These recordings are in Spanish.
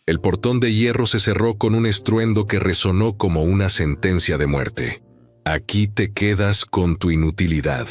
El portón de hierro se cerró con un estruendo que resonó como una sentencia de muerte. Aquí te quedas con tu inutilidad.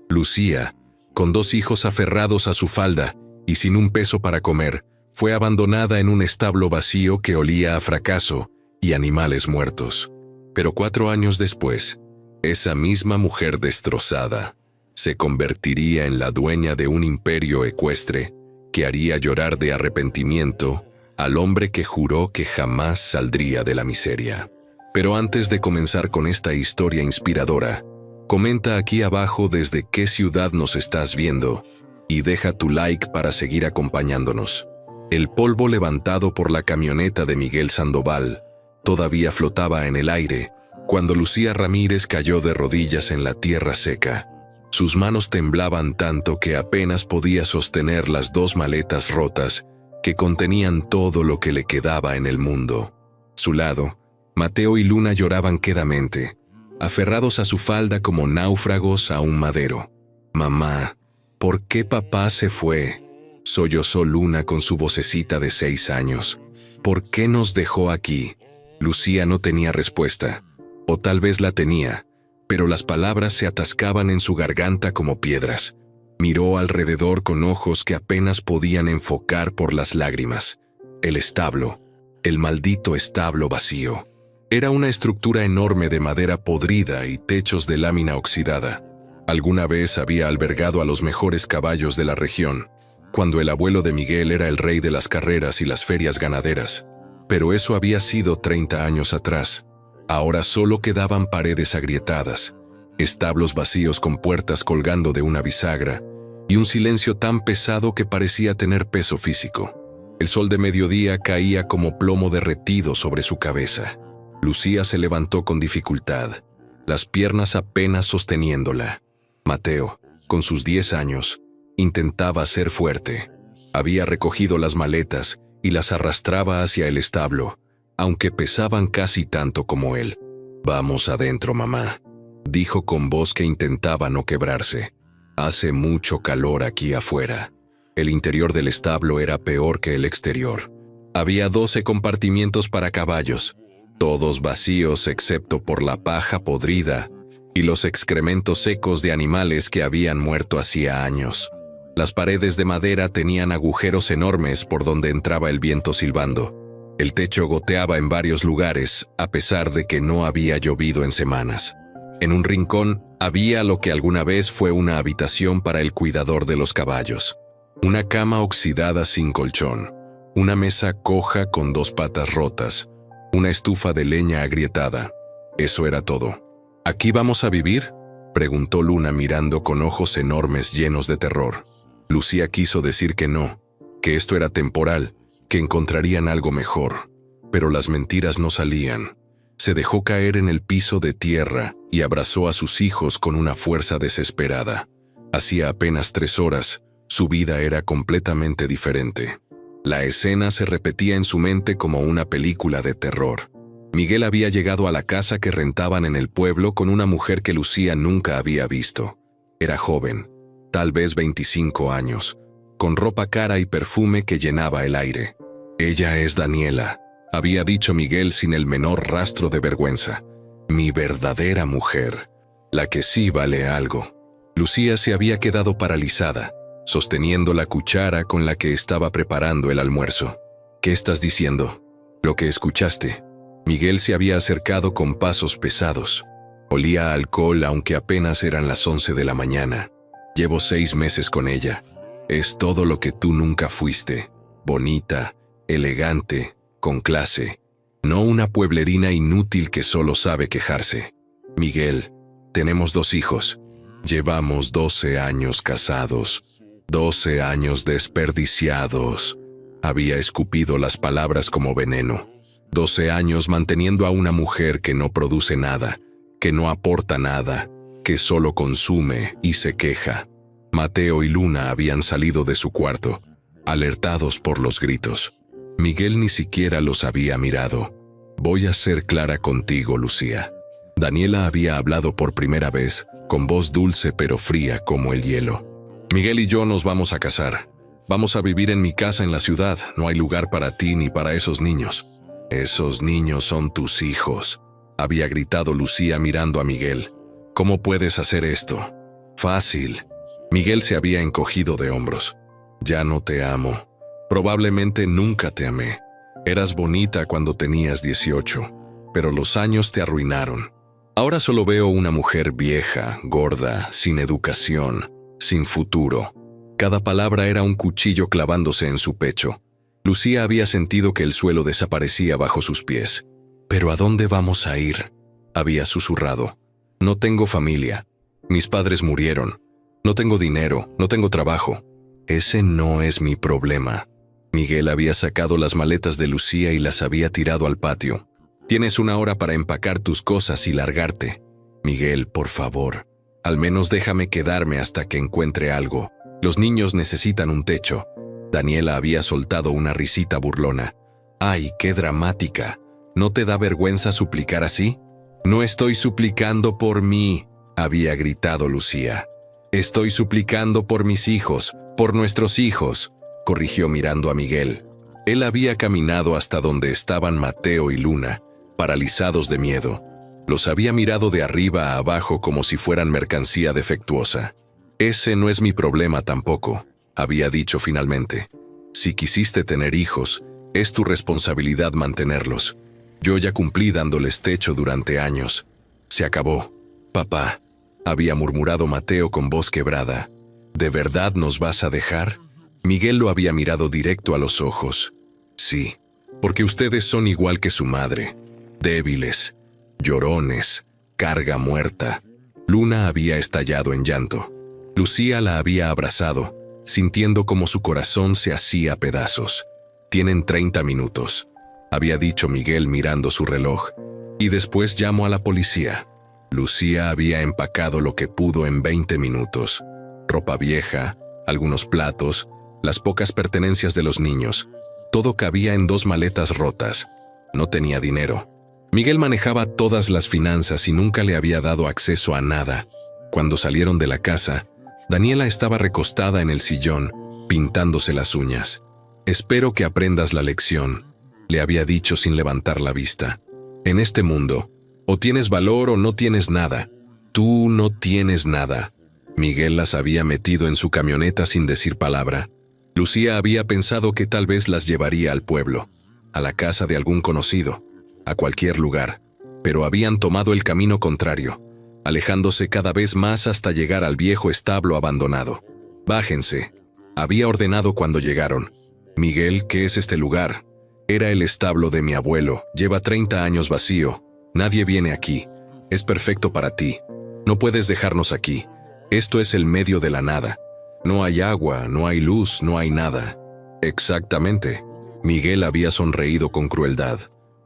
Lucía, con 2 hijos aferrados a su falda y sin un peso para comer, fue abandonada en un establo vacío que olía a fracaso y animales muertos. Pero 4 años después, esa misma mujer destrozada se convertiría en la dueña de un imperio ecuestre que haría llorar de arrepentimiento al hombre que juró que jamás saldría de la miseria. Pero antes de comenzar con esta historia inspiradora, comenta aquí abajo desde qué ciudad nos estás viendo y deja tu like para seguir acompañándonos. El polvo levantado por la camioneta de Miguel Sandoval todavía flotaba en el aire cuando Lucía Ramírez cayó de rodillas en la tierra seca. Sus manos temblaban tanto que apenas podía sostener las 2 maletas rotas que contenían todo lo que le quedaba en el mundo. A su lado, Mateo y Luna lloraban quedamente, aferrados a su falda como náufragos a un madero. «Mamá, ¿por qué papá se fue?», sollozó Luna con su vocecita de 6 años. «¿Por qué nos dejó aquí?». Lucía no tenía respuesta, o tal vez la tenía, pero las palabras se atascaban en su garganta como piedras. Miró alrededor con ojos que apenas podían enfocar por las lágrimas. El establo, el maldito establo vacío. Era una estructura enorme de madera podrida y techos de lámina oxidada. Alguna vez había albergado a los mejores caballos de la región, cuando el abuelo de Miguel era el rey de las carreras y las ferias ganaderas. Pero eso había sido 30 años atrás. Ahora solo quedaban paredes agrietadas, establos vacíos con puertas colgando de una bisagra, y un silencio tan pesado que parecía tener peso físico. El sol de mediodía caía como plomo derretido sobre su cabeza. Lucía se levantó con dificultad, las piernas apenas sosteniéndola. Mateo, con sus 10 años, intentaba ser fuerte. Había recogido las maletas y las arrastraba hacia el establo, aunque pesaban casi tanto como él. «Vamos adentro, mamá», dijo con voz que intentaba no quebrarse. «Hace mucho calor aquí afuera». El interior del establo era peor que el exterior. Había 12 compartimientos para caballos, todos vacíos excepto por la paja podrida y los excrementos secos de animales que habían muerto hacía años. Las paredes de madera tenían agujeros enormes por donde entraba el viento silbando. El techo goteaba en varios lugares, a pesar de que no había llovido en semanas. En un rincón había lo que alguna vez fue una habitación para el cuidador de los caballos. Una cama oxidada sin colchón, una mesa coja con 2 patas rotas, una estufa de leña agrietada. Eso era todo. «¿Aquí vamos a vivir?», preguntó Luna mirando con ojos enormes llenos de terror. Lucía quiso decir que no, que esto era temporal, que encontrarían algo mejor, pero las mentiras no salían. Se dejó caer en el piso de tierra y abrazó a sus hijos con una fuerza desesperada. Hacía apenas 3 horas, su vida era completamente diferente. La escena se repetía en su mente como una película de terror. Miguel había llegado a la casa que rentaban en el pueblo con una mujer que Lucía nunca había visto. Era joven, tal vez 25 años, con ropa cara y perfume que llenaba el aire. «Ella es Daniela», había dicho Miguel sin el menor rastro de vergüenza. «Mi verdadera mujer, la que sí vale algo». Lucía se había quedado paralizada, sosteniendo la cuchara con la que estaba preparando el almuerzo. «¿Qué estás diciendo?». «Lo que escuchaste». Miguel se había acercado con pasos pesados. Olía a alcohol aunque apenas eran las 11 de la mañana. «Llevo 6 meses con ella. Es todo lo que tú nunca fuiste. Bonita, elegante, con clase. No una pueblerina inútil que solo sabe quejarse. Miguel, tenemos 2 hijos. Llevamos 12 años casados. 12 años desperdiciados». Había escupido las palabras como veneno. 12 años manteniendo a una mujer que no produce nada, que no aporta nada, que solo consume y se queja. Mateo y Luna habían salido de su cuarto, alertados por los gritos. Miguel ni siquiera los había mirado. «Voy a ser clara contigo, Lucía». Daniela había hablado por primera vez, con voz dulce pero fría como el hielo. «Miguel y yo nos vamos a casar. Vamos a vivir en mi casa en la ciudad. No hay lugar para ti ni para esos niños. Esos niños son tus hijos, había gritado Lucía mirando a Miguel. ¿Cómo puedes hacer esto? Fácil. Miguel se había encogido de hombros. Ya no te amo. Probablemente nunca te amé. Eras bonita cuando tenías 18, pero los años te arruinaron. Ahora solo veo una mujer vieja, gorda, sin educación, sin futuro. Cada palabra era un cuchillo clavándose en su pecho. Lucía había sentido que el suelo desaparecía bajo sus pies. ¿Pero a dónde vamos a ir?, había susurrado. No tengo familia. Mis padres murieron. No tengo dinero, no tengo trabajo. Ese no es mi problema. Miguel había sacado las maletas de Lucía y las había tirado al patio. Tienes 1 hora para empacar tus cosas y largarte. Miguel, por favor, al menos déjame quedarme hasta que encuentre algo. Los niños necesitan un techo. Daniela había soltado una risita burlona. ¡Ay, qué dramática! ¿No te da vergüenza suplicar así? No estoy suplicando por mí, había gritado Lucía. Estoy suplicando por mis hijos, por nuestros hijos, corrigió mirando a Miguel. Él había caminado hasta donde estaban Mateo y Luna, paralizados de miedo. Los había mirado de arriba a abajo como si fueran mercancía defectuosa. Ese no es mi problema tampoco, había dicho finalmente. Si quisiste tener hijos, es tu responsabilidad mantenerlos. Yo ya cumplí dándoles techo durante años. Se acabó. Papá, había murmurado Mateo con voz quebrada. ¿De verdad nos vas a dejar? Miguel lo había mirado directo a los ojos. Sí, porque ustedes son igual que su madre. Débiles, llorones, carga muerta. Luna había estallado en llanto. Lucía la había abrazado, sintiendo como su corazón se hacía pedazos. Tienen 30 minutos, había dicho Miguel mirando su reloj, y después llamo a la policía. Lucía había empacado lo que pudo en 20 minutos. Ropa vieja, algunos platos, las pocas pertenencias de los niños. Todo cabía en 2 maletas rotas. No tenía dinero. Miguel manejaba todas las finanzas y nunca le había dado acceso a nada. Cuando salieron de la casa, Daniela estaba recostada en el sillón, pintándose las uñas. Espero que aprendas la lección, le había dicho sin levantar la vista. En este mundo, o tienes valor o no tienes nada. Tú no tienes nada. Miguel las había metido en su camioneta sin decir palabra. Lucía había pensado que tal vez las llevaría al pueblo, a la casa de algún conocido, a cualquier lugar, pero habían tomado el camino contrario, alejándose cada vez más hasta llegar al viejo establo abandonado. Bájense, había ordenado cuando llegaron. Miguel, ¿qué es este lugar? Era el establo de mi abuelo, lleva 30 años vacío. Nadie viene aquí. Es perfecto para ti. No puedes dejarnos aquí. Esto es el medio de la nada. No hay agua, no hay luz, no hay nada. Exactamente. Miguel había sonreído con crueldad.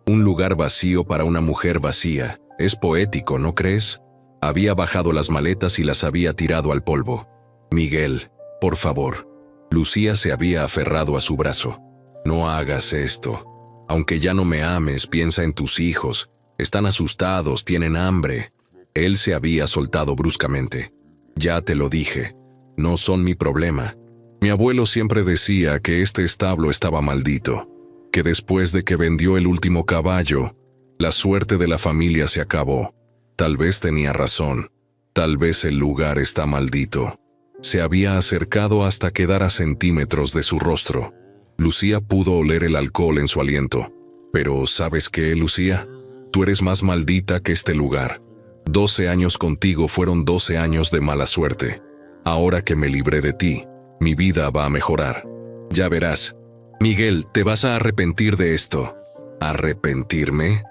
Un lugar vacío para una mujer vacía. Es poético, ¿no crees? Había bajado las maletas y las había tirado al polvo. Miguel, por favor. Lucía se había aferrado a su brazo. No hagas esto. Aunque ya no me ames, piensa en tus hijos. Están asustados, tienen hambre. Él se había soltado bruscamente. Ya te lo dije. No son mi problema. Mi abuelo siempre decía que este establo estaba maldito, que después de que vendió el último caballo, la suerte de la familia se acabó. Tal vez tenía razón. Tal vez el lugar está maldito. Se había acercado hasta quedar a centímetros de su rostro. Lucía pudo oler el alcohol en su aliento. Pero, ¿sabes qué, Lucía? Tú eres más maldita que este lugar. 12 años contigo fueron 12 años de mala suerte. Ahora que me libré de ti, mi vida va a mejorar. Ya verás. Miguel, te vas a arrepentir de esto. ¿Arrepentirme?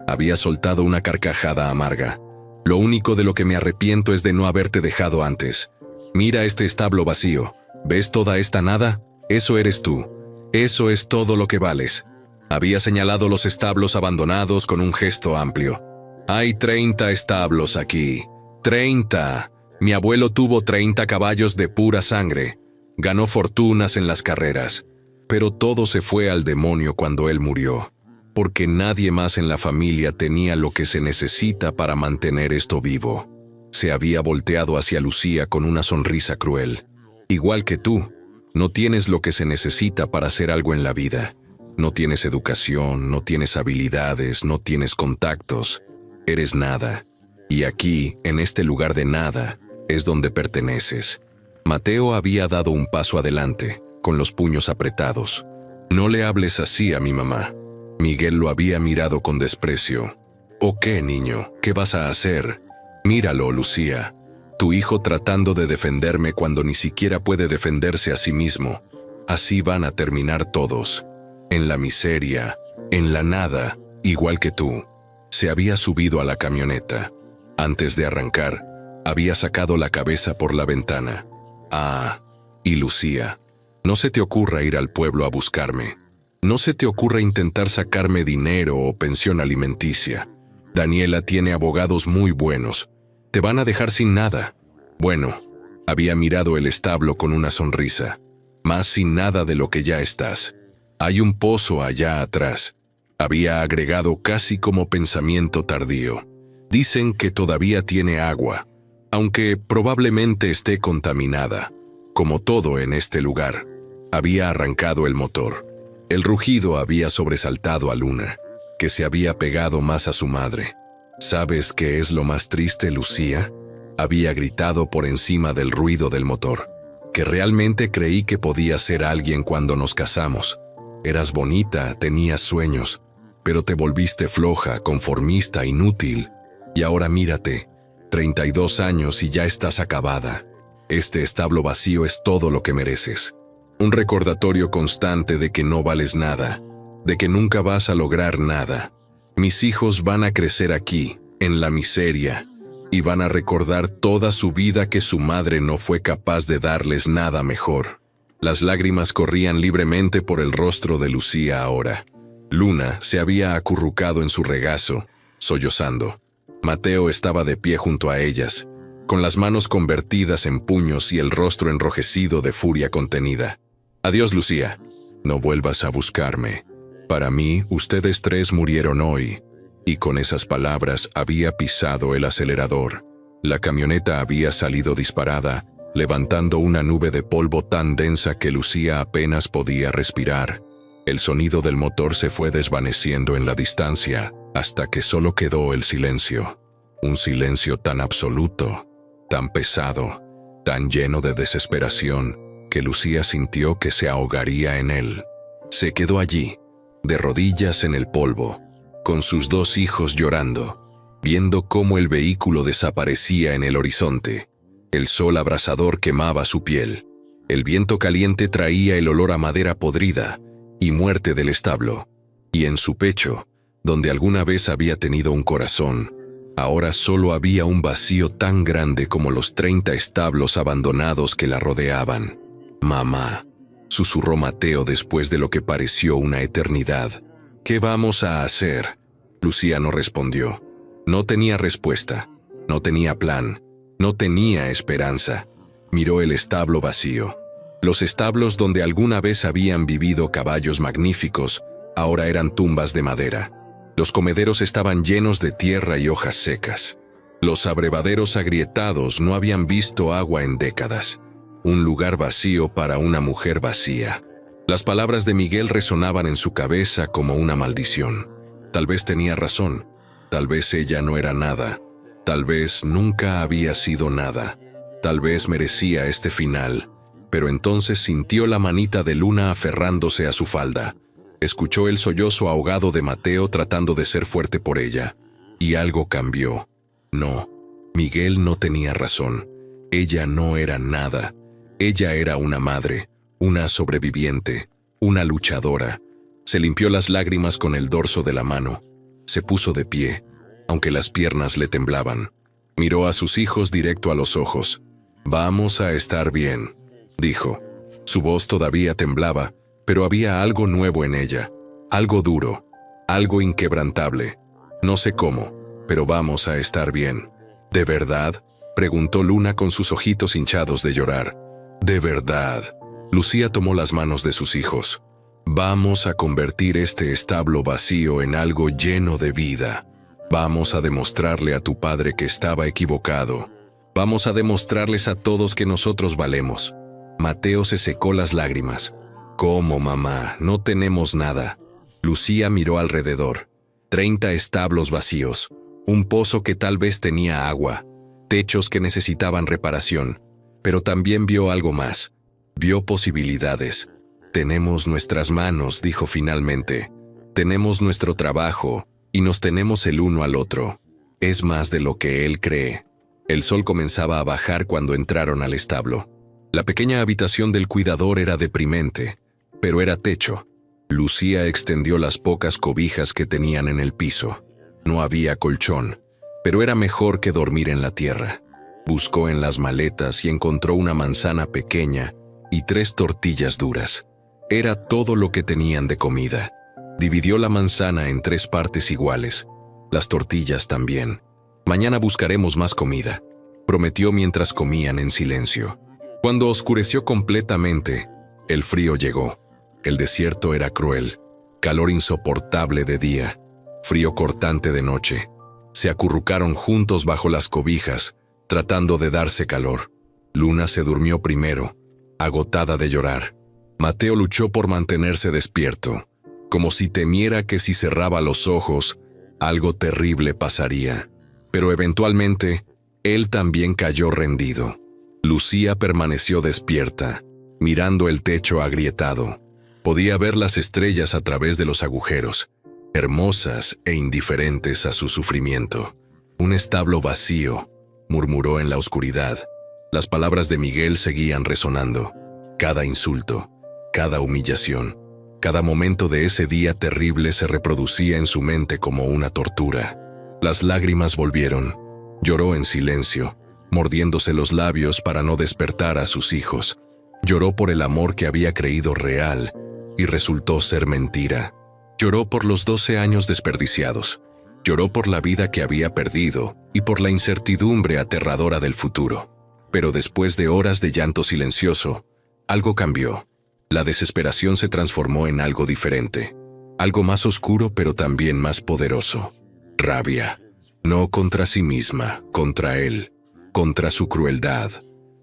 Había soltado una carcajada amarga. Lo único de lo que me arrepiento es de no haberte dejado antes. Mira este establo vacío. ¿Ves toda esta nada? Eso eres tú. Eso es todo lo que vales. Había señalado los establos abandonados con un gesto amplio. Hay 30 establos aquí. 30. Mi abuelo tuvo 30 caballos de pura sangre. Ganó fortunas en las carreras. Pero todo se fue al demonio cuando él murió. Porque nadie más en la familia tenía lo que se necesita para mantener esto vivo. Se había volteado hacia Lucía con una sonrisa cruel. Igual que tú. No tienes lo que se necesita para hacer algo en la vida. No tienes educación, no tienes habilidades, no tienes contactos. Eres nada. Y aquí, en este lugar de nada, es donde perteneces. Mateo había dado un paso adelante, con los puños apretados. No le hables así a mi mamá. Miguel lo había mirado con desprecio. ¿O qué, niño? ¿Qué vas a hacer? Míralo, Lucía. Tu hijo tratando de defenderme cuando ni siquiera puede defenderse a sí mismo. Así van a terminar todos. En la miseria, en la nada, igual que tú. Se había subido a la camioneta. Antes de arrancar, había sacado la cabeza por la ventana. Ah, y Lucía, no se te ocurra ir al pueblo a buscarme. No se te ocurra intentar sacarme dinero o pensión alimenticia. Daniela tiene abogados muy buenos. Te van a dejar sin nada. Bueno, había mirado el establo con una sonrisa. Más sin nada de lo que ya estás. Hay un pozo allá atrás. Había agregado casi como pensamiento tardío. Dicen que todavía tiene agua, aunque probablemente esté contaminada. Como todo en este lugar, había arrancado el motor. El rugido había sobresaltado a Luna, que se había pegado más a su madre. ¿Sabes qué es lo más triste, Lucía? Había gritado por encima del ruido del motor. Que realmente creí que podía ser alguien cuando nos casamos. Eras bonita, tenías sueños, pero te volviste floja, conformista, inútil. Y ahora mírate, 32 años y ya estás acabada. Este establo vacío es todo lo que mereces. Un recordatorio constante de que no vales nada, de que nunca vas a lograr nada. Mis hijos van a crecer aquí, en la miseria, y van a recordar toda su vida que su madre no fue capaz de darles nada mejor. Las lágrimas corrían libremente por el rostro de Lucía ahora. Luna se había acurrucado en su regazo, sollozando. Mateo estaba de pie junto a ellas, con las manos convertidas en puños y el rostro enrojecido de furia contenida. Adiós, Lucía. No vuelvas a buscarme. Para mí, ustedes tres murieron hoy. Y con esas palabras había pisado el acelerador. La camioneta había salido disparada, levantando una nube de polvo tan densa que Lucía apenas podía respirar. El sonido del motor se fue desvaneciendo en la distancia, hasta que solo quedó el silencio. Un silencio tan absoluto, tan pesado, tan lleno de desesperación, que Lucía sintió que se ahogaría en él. Se quedó allí, de rodillas en el polvo, con sus dos hijos llorando, viendo cómo el vehículo desaparecía en el horizonte. El sol abrasador quemaba su piel. El viento caliente traía el olor a madera podrida y muerte del establo. Y en su pecho, donde alguna vez había tenido un corazón, ahora solo había un vacío tan grande como los 30 establos abandonados que la rodeaban. «Mamá», susurró Mateo después de lo que pareció una eternidad. «¿Qué vamos a hacer?». Lucía no respondió. No tenía respuesta, no tenía plan, no tenía esperanza. Miró el establo vacío. Los establos donde alguna vez habían vivido caballos magníficos, ahora eran tumbas de madera. Los comederos estaban llenos de tierra y hojas secas. Los abrevaderos agrietados no habían visto agua en décadas. Un lugar vacío para una mujer vacía. Las palabras de Miguel resonaban en su cabeza como una maldición. Tal vez tenía razón. Tal vez ella no era nada. Tal vez nunca había sido nada. Tal vez merecía este final. Pero entonces sintió la manita de Luna aferrándose a su falda. Escuchó el sollozo ahogado de Mateo tratando de ser fuerte por ella. Y algo cambió. No, Miguel no tenía razón. Ella no era nada. Ella era una madre, una sobreviviente, una luchadora. Se limpió las lágrimas con el dorso de la mano. Se puso de pie, aunque las piernas le temblaban. Miró a sus hijos directo a los ojos. «Vamos a estar bien», dijo. Su voz todavía temblaba, pero había algo nuevo en ella, algo duro, algo inquebrantable. No sé cómo, pero vamos a estar bien. ¿De verdad?, preguntó Luna con sus ojitos hinchados de llorar. «De verdad». Lucía tomó las manos de sus hijos. «Vamos a convertir este establo vacío en algo lleno de vida. Vamos a demostrarle a tu padre que estaba equivocado. Vamos a demostrarles a todos que nosotros valemos. Mateo se secó las lágrimas. ¿Cómo, mamá? No tenemos nada. Lucía miró alrededor. 30 establos vacíos, un pozo que tal vez tenía agua, techos que necesitaban reparación, pero también vio algo más. Vio posibilidades. Tenemos nuestras manos, dijo finalmente. Tenemos nuestro trabajo y nos tenemos el uno al otro. Es más de lo que él cree. El sol comenzaba a bajar cuando entraron al establo. La pequeña habitación del cuidador era deprimente, pero era techo. Lucía extendió las pocas cobijas que tenían en el piso. No había colchón, pero era mejor que dormir en la tierra. Buscó en las maletas y encontró una manzana pequeña y 3 tortillas duras. Era todo lo que tenían de comida. Dividió la manzana en 3 partes iguales. Las tortillas también. Mañana buscaremos más comida, prometió mientras comían en silencio. Cuando oscureció completamente, el frío llegó. El desierto era cruel, calor insoportable de día, frío cortante de noche. Se acurrucaron juntos bajo las cobijas, tratando de darse calor. Luna se durmió primero, agotada de llorar. Mateo luchó por mantenerse despierto, como si temiera que si cerraba los ojos, algo terrible pasaría. Pero eventualmente, él también cayó rendido. Lucía permaneció despierta, mirando el techo agrietado. Podía ver las estrellas a través de los agujeros, hermosas e indiferentes a su sufrimiento. Un establo vacío, murmuró en la oscuridad. Las palabras de Miguel seguían resonando. Cada insulto, cada humillación, cada momento de ese día terrible se reproducía en su mente como una tortura. Las lágrimas volvieron. Lloró en silencio, mordiéndose los labios para no despertar a sus hijos. Lloró por el amor que había creído real y resultó ser mentira. Lloró por los 12 años desperdiciados. Lloró por la vida que había perdido y por la incertidumbre aterradora del futuro. Pero después de horas de llanto silencioso, algo cambió. La desesperación se transformó en algo diferente. Algo más oscuro pero también más poderoso. Rabia. No contra sí misma, contra él. Contra su crueldad.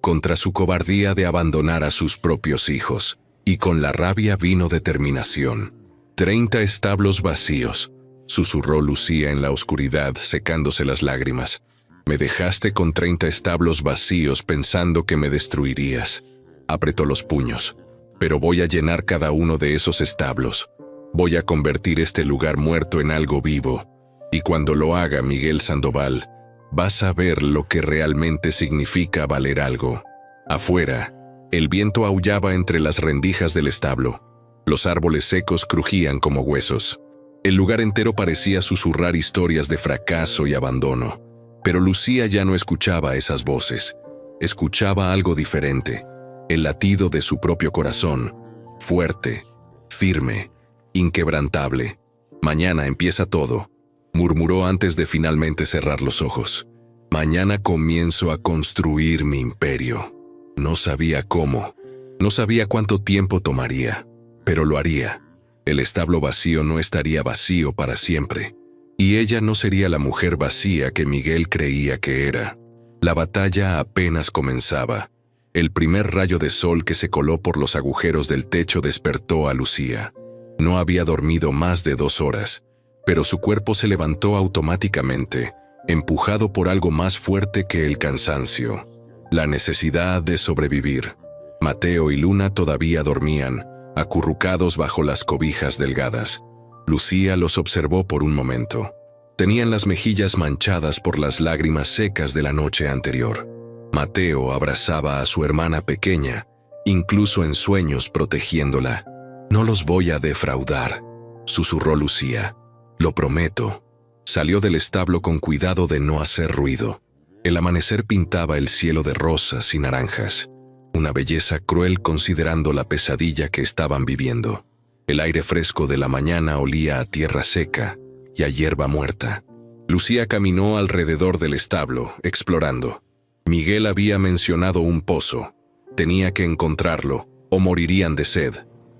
Contra su cobardía de abandonar a sus propios hijos. Y con la rabia vino determinación. 30 establos vacíos, susurró Lucía en la oscuridad, secándose las lágrimas. Me dejaste con 30 establos vacíos pensando que me destruirías. Apretó los puños. Pero voy a llenar cada uno de esos establos. Voy a convertir este lugar muerto en algo vivo. Y cuando lo haga, Miguel Sandoval, vas a ver lo que realmente significa valer algo. Afuera, el viento aullaba entre las rendijas del establo. Los árboles secos crujían como huesos. El lugar entero parecía susurrar historias de fracaso y abandono. Pero Lucía ya no escuchaba esas voces. Escuchaba algo diferente. El latido de su propio corazón. Fuerte, firme, inquebrantable. Mañana empieza todo, murmuró antes de finalmente cerrar los ojos. Mañana comienzo a construir mi imperio. No sabía cómo. No sabía cuánto tiempo tomaría. Pero lo haría. El establo vacío no estaría vacío para siempre. Y ella no sería la mujer vacía que Miguel creía que era. La batalla apenas comenzaba. El primer rayo de sol que se coló por los agujeros del techo despertó a Lucía. No había dormido más de 2 horas, pero su cuerpo se levantó automáticamente, empujado por algo más fuerte que el cansancio. La necesidad de sobrevivir. Mateo y Luna todavía dormían, acurrucados bajo las cobijas delgadas. Lucía los observó por un momento. Tenían las mejillas manchadas por las lágrimas secas de la noche anterior. Mateo abrazaba a su hermana pequeña, incluso en sueños protegiéndola. No los voy a defraudar, susurró Lucía. Lo prometo. Salió del establo con cuidado de no hacer ruido. El amanecer pintaba el cielo de rosas y naranjas. Una belleza cruel considerando la pesadilla que estaban viviendo. El aire fresco de la mañana olía a tierra seca y a hierba muerta. Lucía caminó alrededor del establo, explorando. Miguel había mencionado un pozo. Tenía que encontrarlo, o morirían de sed.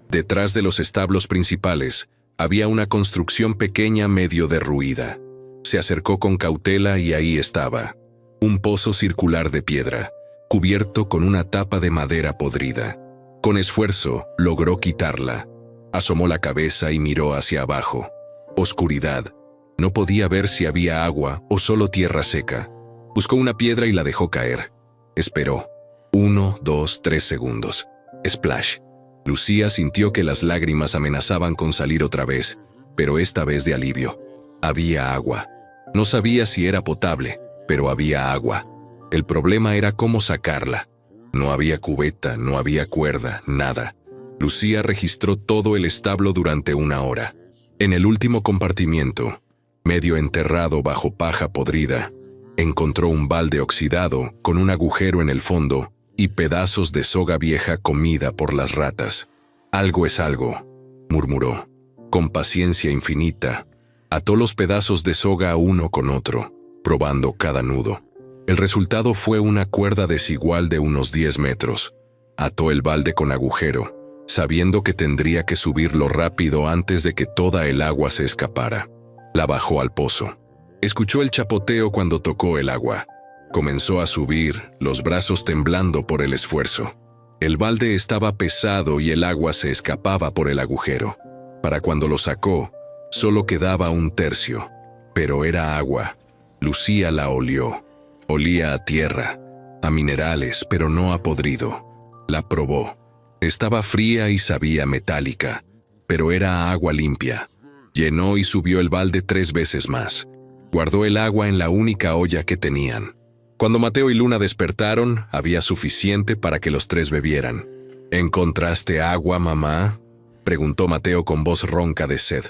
Detrás de los establos principales, había una construcción pequeña medio derruida. Se acercó con cautela y ahí estaba. Un pozo circular de piedra, cubierto con una tapa de madera podrida. Con esfuerzo, logró quitarla. Asomó la cabeza y miró hacia abajo. Oscuridad. No podía ver si había agua o solo tierra seca. Buscó una piedra y la dejó caer. Esperó. 1, 2, 3 segundos. Splash. Lucía sintió que las lágrimas amenazaban con salir otra vez, pero esta vez de alivio. Había agua. No sabía si era potable, pero había agua. El problema era cómo sacarla. No había cubeta, no había cuerda, nada. Lucía registró todo el establo durante 1 hora. En el último compartimiento, medio enterrado bajo paja podrida, encontró un balde oxidado con un agujero en el fondo y pedazos de soga vieja comida por las ratas. Algo es algo, murmuró. Con paciencia infinita, ató los pedazos de soga uno con otro, probando cada nudo. El resultado fue una cuerda desigual de unos 10 metros. Ató el balde con agujero, sabiendo que tendría que subirlo rápido antes de que toda el agua se escapara. La bajó al pozo. Escuchó el chapoteo cuando tocó el agua. Comenzó a subir, los brazos temblando por el esfuerzo. El balde estaba pesado y el agua se escapaba por el agujero. Para cuando lo sacó, solo quedaba 1/3, pero era agua. Lucía la olió. Olía a tierra, a minerales, pero no a podrido. La probó. Estaba fría y sabía metálica, pero era agua limpia. Llenó y subió el balde 3 veces más. Guardó el agua en la única olla que tenían. Cuando Mateo y Luna despertaron, había suficiente para que los 3 bebieran. ¿Encontraste agua, mamá?, preguntó Mateo con voz ronca de sed.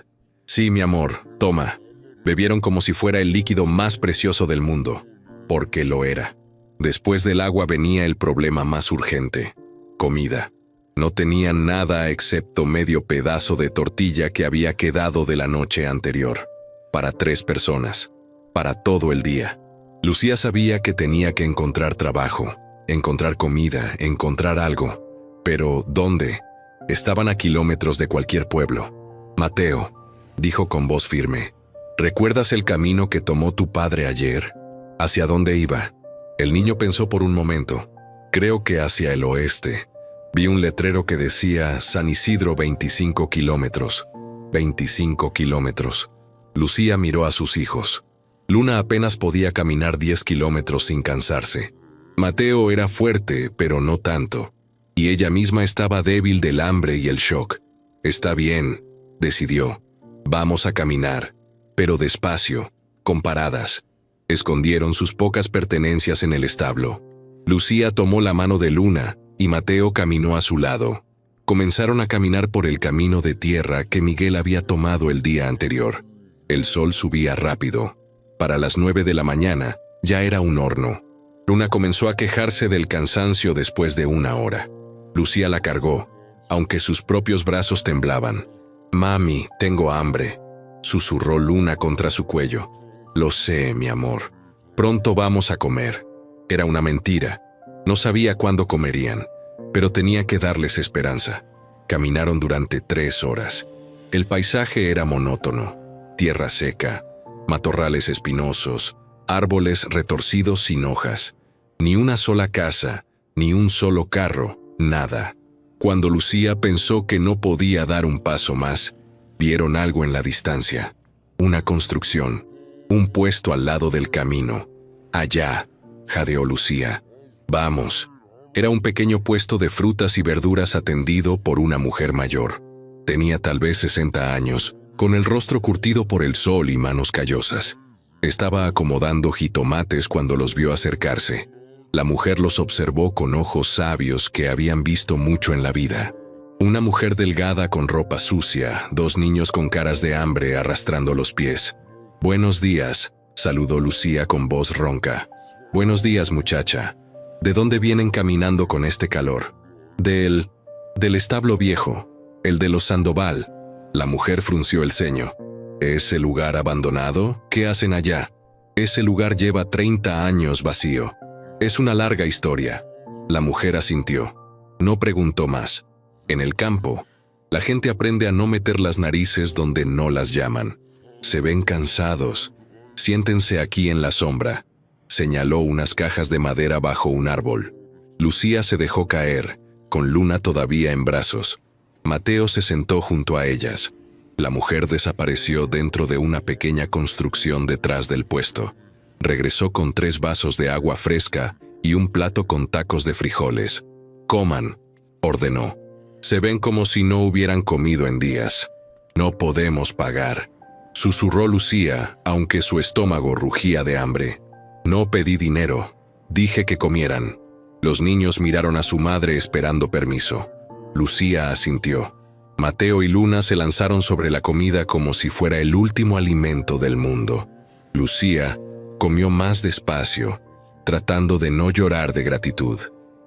Sí, mi amor, toma. Bebieron como si fuera el líquido más precioso del mundo, porque lo era. Después del agua venía el problema más urgente: comida. No tenían nada excepto medio pedazo de tortilla que había quedado de la noche anterior. Para 3 personas. Para todo el día. Lucía sabía que tenía que encontrar trabajo, encontrar comida, encontrar algo. Pero, ¿dónde? Estaban a kilómetros de cualquier pueblo. Mateo, dijo con voz firme, ¿recuerdas el camino que tomó tu padre ayer? ¿Hacia dónde iba? El niño pensó por un momento. Creo que hacia el oeste. Vi un letrero que decía San Isidro 25 kilómetros. 25 kilómetros. Lucía miró a sus hijos. Luna apenas podía caminar 10 kilómetros sin cansarse. Mateo era fuerte, pero no tanto. Y ella misma estaba débil del hambre y el shock. Está bien, decidió. Vamos a caminar, pero despacio, con paradas. Escondieron sus pocas pertenencias en el establo. Lucía tomó la mano de Luna y Mateo caminó a su lado. Comenzaron a caminar por el camino de tierra que Miguel había tomado el día anterior. El sol subía rápido. Para las 9 de la mañana ya era un horno. Luna comenzó a quejarse del cansancio después de 1 hora. Lucía la cargó, aunque sus propios brazos temblaban. «Mami, tengo hambre», susurró Luna contra su cuello. «Lo sé, mi amor. Pronto vamos a comer». Era una mentira. No sabía cuándo comerían, pero tenía que darles esperanza. Caminaron durante 3 horas. El paisaje era monótono. Tierra seca, matorrales espinosos, árboles retorcidos sin hojas. Ni una sola casa, ni un solo carro, nada. Cuando Lucía pensó que no podía dar un paso más, vieron algo en la distancia. Una construcción, un puesto al lado del camino. «Allá», jadeó Lucía. «Vamos». Era un pequeño puesto de frutas y verduras atendido por una mujer mayor. Tenía tal vez 60 años, con el rostro curtido por el sol y manos callosas. Estaba acomodando jitomates cuando los vio acercarse. La mujer los observó con ojos sabios que habían visto mucho en la vida. Una mujer delgada con ropa sucia, 2 niños con caras de hambre arrastrando los pies. «Buenos días», saludó Lucía con voz ronca. «Buenos días, muchacha. ¿De dónde vienen caminando con este calor?» Del establo viejo, el de los Sandoval». La mujer frunció el ceño. «¿Ese lugar abandonado? ¿Qué hacen allá?» «Ese lugar lleva 30 años vacío. Es una larga historia». La mujer asintió. No preguntó más. En el campo, la gente aprende a no meter las narices donde no las llaman. «Se ven cansados. Siéntense aquí en la sombra». Señaló unas cajas de madera bajo un árbol. Lucía se dejó caer, con Luna todavía en brazos. Mateo se sentó junto a ellas. La mujer desapareció dentro de una pequeña construcción detrás del puesto. Regresó con 3 vasos de agua fresca y un plato con tacos de frijoles. «Coman», ordenó. «Se ven como si no hubieran comido en días. No podemos pagar», susurró Lucía, aunque su estómago rugía de hambre. «No pedí dinero. Dije que comieran». Los niños miraron a su madre esperando permiso. Lucía asintió. Mateo y Luna se lanzaron sobre la comida como si fuera el último alimento del mundo. Lucía comió más despacio, tratando de no llorar de gratitud.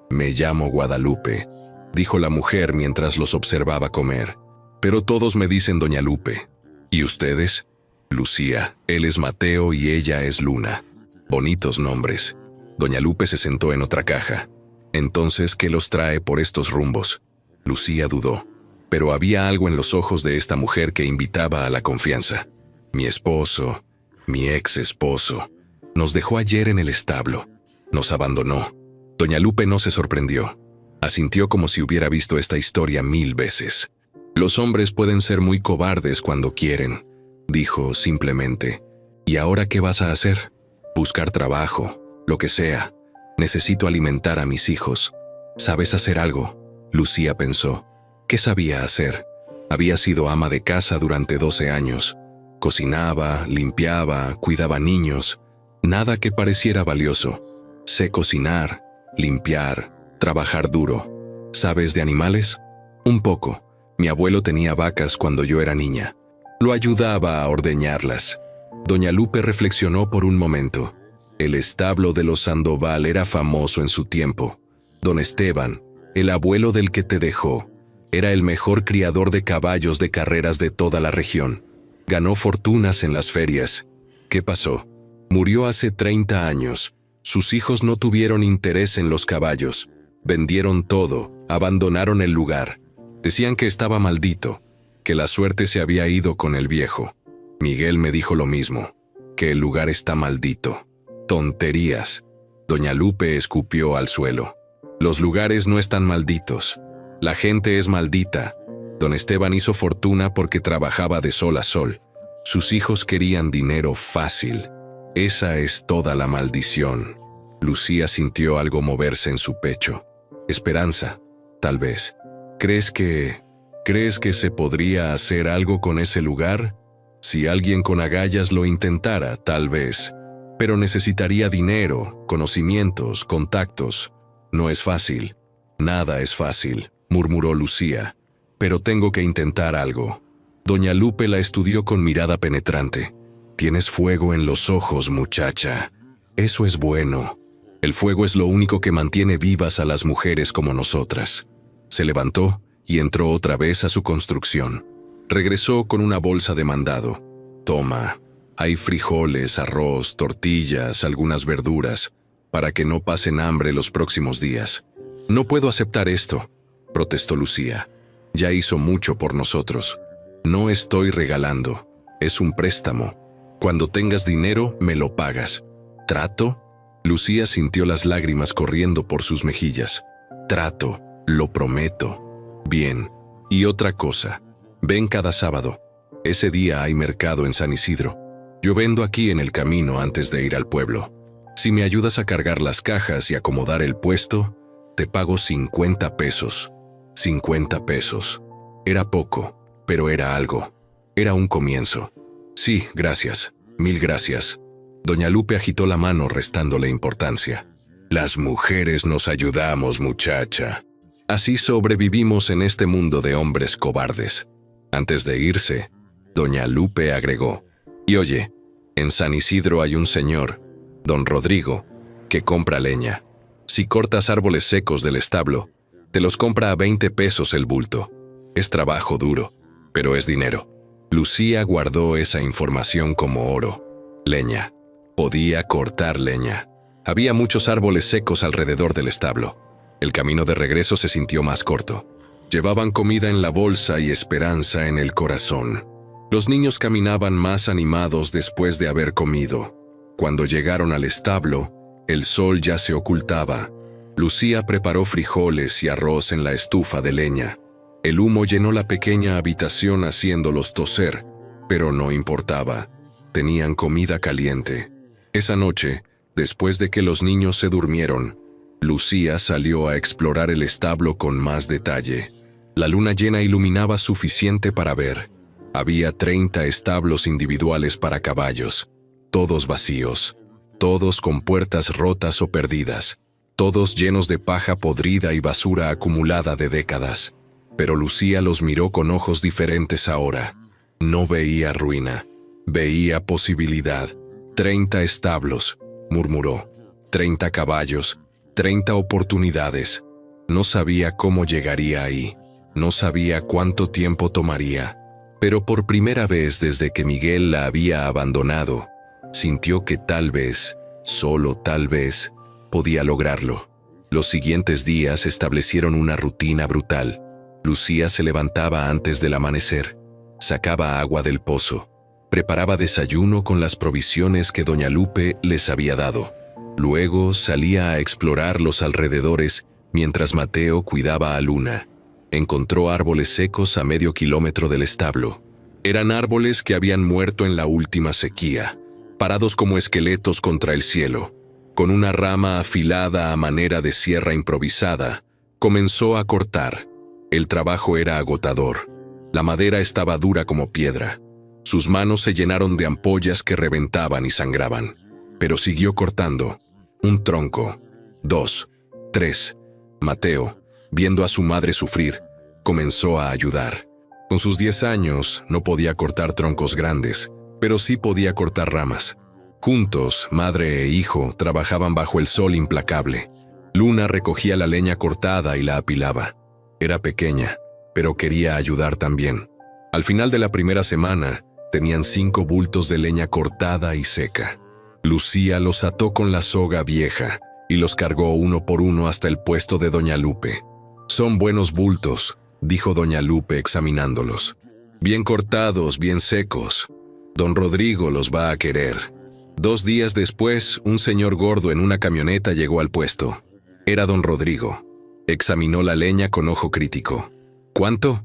«Me llamo Guadalupe», dijo la mujer mientras los observaba comer. «Pero todos me dicen Doña Lupe». «¿Y ustedes?» «Lucía, él es Mateo y ella es Luna». «Bonitos nombres». Doña Lupe se sentó en otra caja. «Entonces, ¿qué los trae por estos rumbos?» Lucía dudó, pero había algo en los ojos de esta mujer que invitaba a la confianza. «Mi esposo, mi ex esposo, nos dejó ayer en el establo. Nos abandonó». Doña Lupe no se sorprendió. Asintió como si hubiera visto esta historia 1000 veces. «Los hombres pueden ser muy cobardes cuando quieren», dijo simplemente. «¿Y ahora qué vas a hacer?» «Buscar trabajo, lo que sea. Necesito alimentar a mis hijos». «¿Sabes hacer algo?», Lucía pensó. ¿Qué sabía hacer? Había sido ama de casa durante 12 años. Cocinaba, limpiaba, cuidaba niños. Nada que pareciera valioso. «Sé cocinar, limpiar, trabajar duro». «¿Sabes de animales?» «Un poco. Mi abuelo tenía vacas cuando yo era niña. Lo ayudaba a ordeñarlas». Doña Lupe reflexionó por un momento. El establo de los Sandoval era famoso en su tiempo. Don Esteban, el abuelo del que te dejó, era el mejor criador de caballos de carreras de toda la región. Ganó fortunas en las ferias. ¿Qué pasó? Murió hace 30 años. Sus hijos no tuvieron interés en los caballos. Vendieron todo, abandonaron el lugar. Decían que estaba maldito, que la suerte se había ido con el viejo. Miguel me dijo lo mismo, que el lugar está maldito. Tonterías. Doña Lupe escupió al suelo. Los lugares no están malditos. La gente es maldita. Don Esteban hizo fortuna porque trabajaba de sol a sol. Sus hijos querían dinero fácil. Esa es toda la maldición. Lucía sintió algo moverse en su pecho. Esperanza, tal vez. ¿Crees que se podría hacer algo con ese lugar? Si alguien con agallas lo intentara, tal vez. Pero necesitaría dinero, conocimientos, contactos. No es fácil. Nada es fácil, murmuró Lucía. Pero tengo que intentar algo. Doña Lupe la estudió con mirada penetrante. Tienes fuego en los ojos, muchacha. Eso es bueno. El fuego es lo único que mantiene vivas a las mujeres como nosotras. Se levantó y entró otra vez a su construcción. Regresó con una bolsa de mandado. Toma. Hay frijoles, arroz, tortillas, algunas verduras, para que no pasen hambre los próximos días. No puedo aceptar esto, protestó Lucía. Ya hizo mucho por nosotros. No estoy regalando, es un préstamo. Cuando tengas dinero, me lo pagas. ¿Trato? Lucía sintió las lágrimas corriendo por sus mejillas. Trato, lo prometo. Bien, y otra cosa, ven cada sábado. Ese día hay mercado en San Isidro. Yo vendo aquí en el camino antes de ir al pueblo. Si me ayudas a cargar las cajas y acomodar el puesto, te pago 50 pesos. 50 pesos. Era poco, pero era algo. Era un comienzo. Sí, gracias. 1000 gracias. Doña Lupe agitó la mano restándole importancia. Las mujeres nos ayudamos, muchacha. Así sobrevivimos en este mundo de hombres cobardes. Antes de irse, Doña Lupe agregó. Y oye, en San Isidro hay un señor, don Rodrigo, que compra leña. Si cortas árboles secos del establo, te los compra a 20 pesos el bulto. Es trabajo duro, pero es dinero. Lucía guardó esa información como oro. Leña. Podía cortar leña. Había muchos árboles secos alrededor del establo. El camino de regreso se sintió más corto. Llevaban comida en la bolsa y esperanza en el corazón. Los niños caminaban más animados después de haber comido. Cuando llegaron al establo, el sol ya se ocultaba. Lucía preparó frijoles y arroz en la estufa de leña. El humo llenó la pequeña habitación haciéndolos toser, pero no importaba. Tenían comida caliente. Esa noche, después de que los niños se durmieron, Lucía salió a explorar el establo con más detalle. La luna llena iluminaba suficiente para ver. Había 30 establos individuales para caballos, todos vacíos, todos con puertas rotas o perdidas, todos llenos de paja podrida y basura acumulada de décadas. Pero Lucía los miró con ojos diferentes ahora. No veía ruina, veía posibilidad. 30 establos, murmuró. 30 caballos, 30 oportunidades. No sabía cómo llegaría ahí. No sabía cuánto tiempo tomaría. Pero por primera vez desde que Miguel la había abandonado, sintió que tal vez, solo tal vez, podía lograrlo. Los siguientes días establecieron una rutina brutal. Lucía se levantaba antes del amanecer, sacaba agua del pozo, preparaba desayuno con las provisiones que doña Lupe les había dado. Luego salía a explorar los alrededores mientras Mateo cuidaba a Luna. Encontró árboles secos a medio kilómetro del establo. Eran árboles que habían muerto en la última sequía, parados como esqueletos contra el cielo. Con una rama afilada a manera de sierra improvisada, comenzó a cortar. El trabajo era agotador. La madera estaba dura como piedra. Sus manos se llenaron de ampollas que reventaban y sangraban. Pero siguió cortando. Un tronco. 2. 3. Mateo, viendo a su madre sufrir, comenzó a ayudar. Con sus 10 años, no podía cortar troncos grandes, pero sí podía cortar ramas. Juntos, madre e hijo trabajaban bajo el sol implacable. Luna recogía la leña cortada y la apilaba. Era pequeña, pero quería ayudar también. Al final de la primera semana, tenían 5 bultos de leña cortada y seca. Lucía los ató con la soga vieja y los cargó uno por uno hasta el puesto de doña Lupe. «Son buenos bultos», dijo doña Lupe examinándolos. «Bien cortados, bien secos. Don Rodrigo los va a querer». 2 días después, un señor gordo en una camioneta llegó al puesto. Era don Rodrigo. Examinó la leña con ojo crítico. «¿Cuánto?»,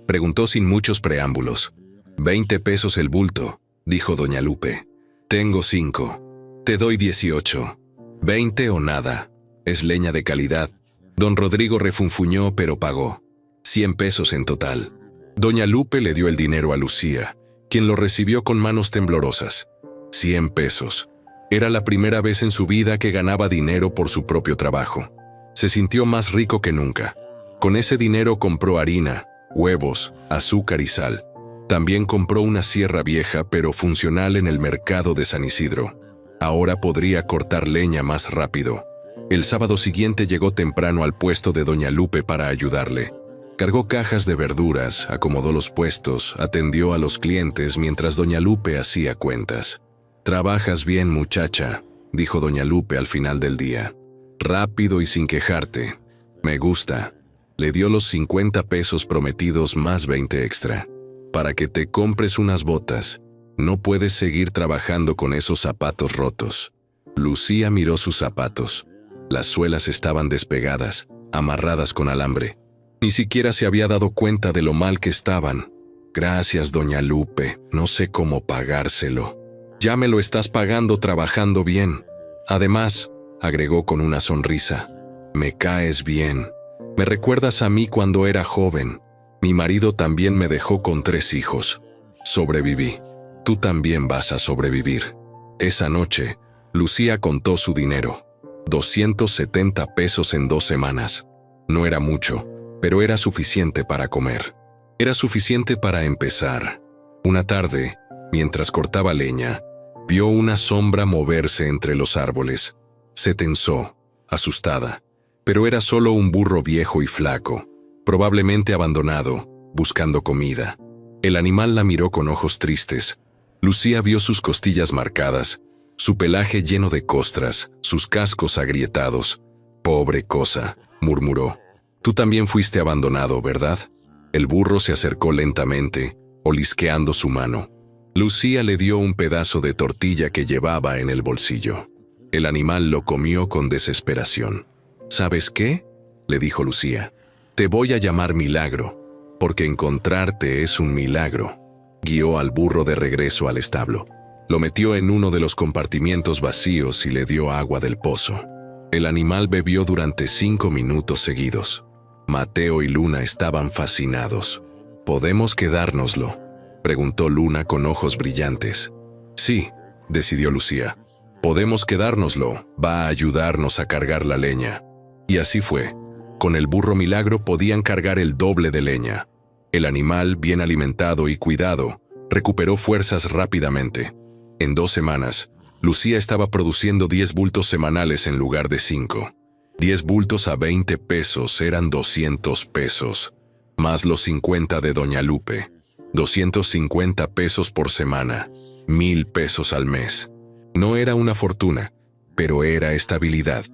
preguntó sin muchos preámbulos. 20 pesos el bulto», dijo doña Lupe. «Tengo 5. Te doy 18. 20 o nada. Es leña de calidad». Don Rodrigo refunfuñó, pero pagó. 100 pesos en total. Doña Lupe le dio el dinero a Lucía, quien lo recibió con manos temblorosas. 100 pesos. Era la primera vez en su vida que ganaba dinero por su propio trabajo. Se sintió más rico que nunca. Con ese dinero compró harina, huevos, azúcar y sal. También compró una sierra vieja pero funcional en el mercado de San Isidro. Ahora podría cortar leña más rápido. El sábado siguiente llegó temprano al puesto de doña Lupe para ayudarle. Cargó cajas de verduras, acomodó los puestos, atendió a los clientes mientras doña Lupe hacía cuentas. «Trabajas bien, muchacha», dijo doña Lupe al final del día. «Rápido y sin quejarte. Me gusta». Le dio los 50 pesos prometidos más 20 extra. «Para que te compres unas botas. No puedes seguir trabajando con esos zapatos rotos». Lucía miró sus zapatos. Las suelas estaban despegadas, amarradas con alambre. Ni siquiera se había dado cuenta de lo mal que estaban. «Gracias, doña Lupe. No sé cómo pagárselo». «Ya me lo estás pagando trabajando bien. Además», agregó con una sonrisa, «me caes bien. Me recuerdas a mí cuando era joven. Mi marido también me dejó con 3 hijos. Sobreviví. Tú también vas a sobrevivir». Esa noche, Lucía contó su dinero. 270 pesos en 2 semanas. No era mucho, pero era suficiente para comer. Era suficiente para empezar. Una tarde, mientras cortaba leña, vio una sombra moverse entre los árboles. Se tensó, asustada, pero era solo un burro viejo y flaco, probablemente abandonado, buscando comida. El animal la miró con ojos tristes. Lucía vio sus costillas marcadas, su pelaje lleno de costras, sus cascos agrietados. «Pobre cosa», murmuró. «Tú también fuiste abandonado, ¿verdad?». El burro se acercó lentamente, olisqueando su mano. Lucía le dio un pedazo de tortilla que llevaba en el bolsillo. El animal lo comió con desesperación. ¿Sabes qué?, le dijo Lucía. Te voy a llamar Milagro, porque encontrarte es un milagro. Guió al burro de regreso al establo. Lo metió en uno de los compartimientos vacíos y le dio agua del pozo. El animal bebió durante 5 minutos seguidos. Mateo y Luna estaban fascinados. ¿Podemos quedárnoslo?, preguntó Luna con ojos brillantes. Sí, decidió Lucía. Podemos quedárnoslo, va a ayudarnos a cargar la leña. Y así fue. Con el burro Milagro podían cargar el doble de leña. El animal, bien alimentado y cuidado, recuperó fuerzas rápidamente. En 2 semanas, Lucía estaba produciendo 10 bultos semanales en lugar de 5. 10 bultos a 20 pesos eran 200 pesos, más los 50 de Doña Lupe. 250 pesos por semana, 1000 pesos al mes. No era una fortuna, pero era estabilidad.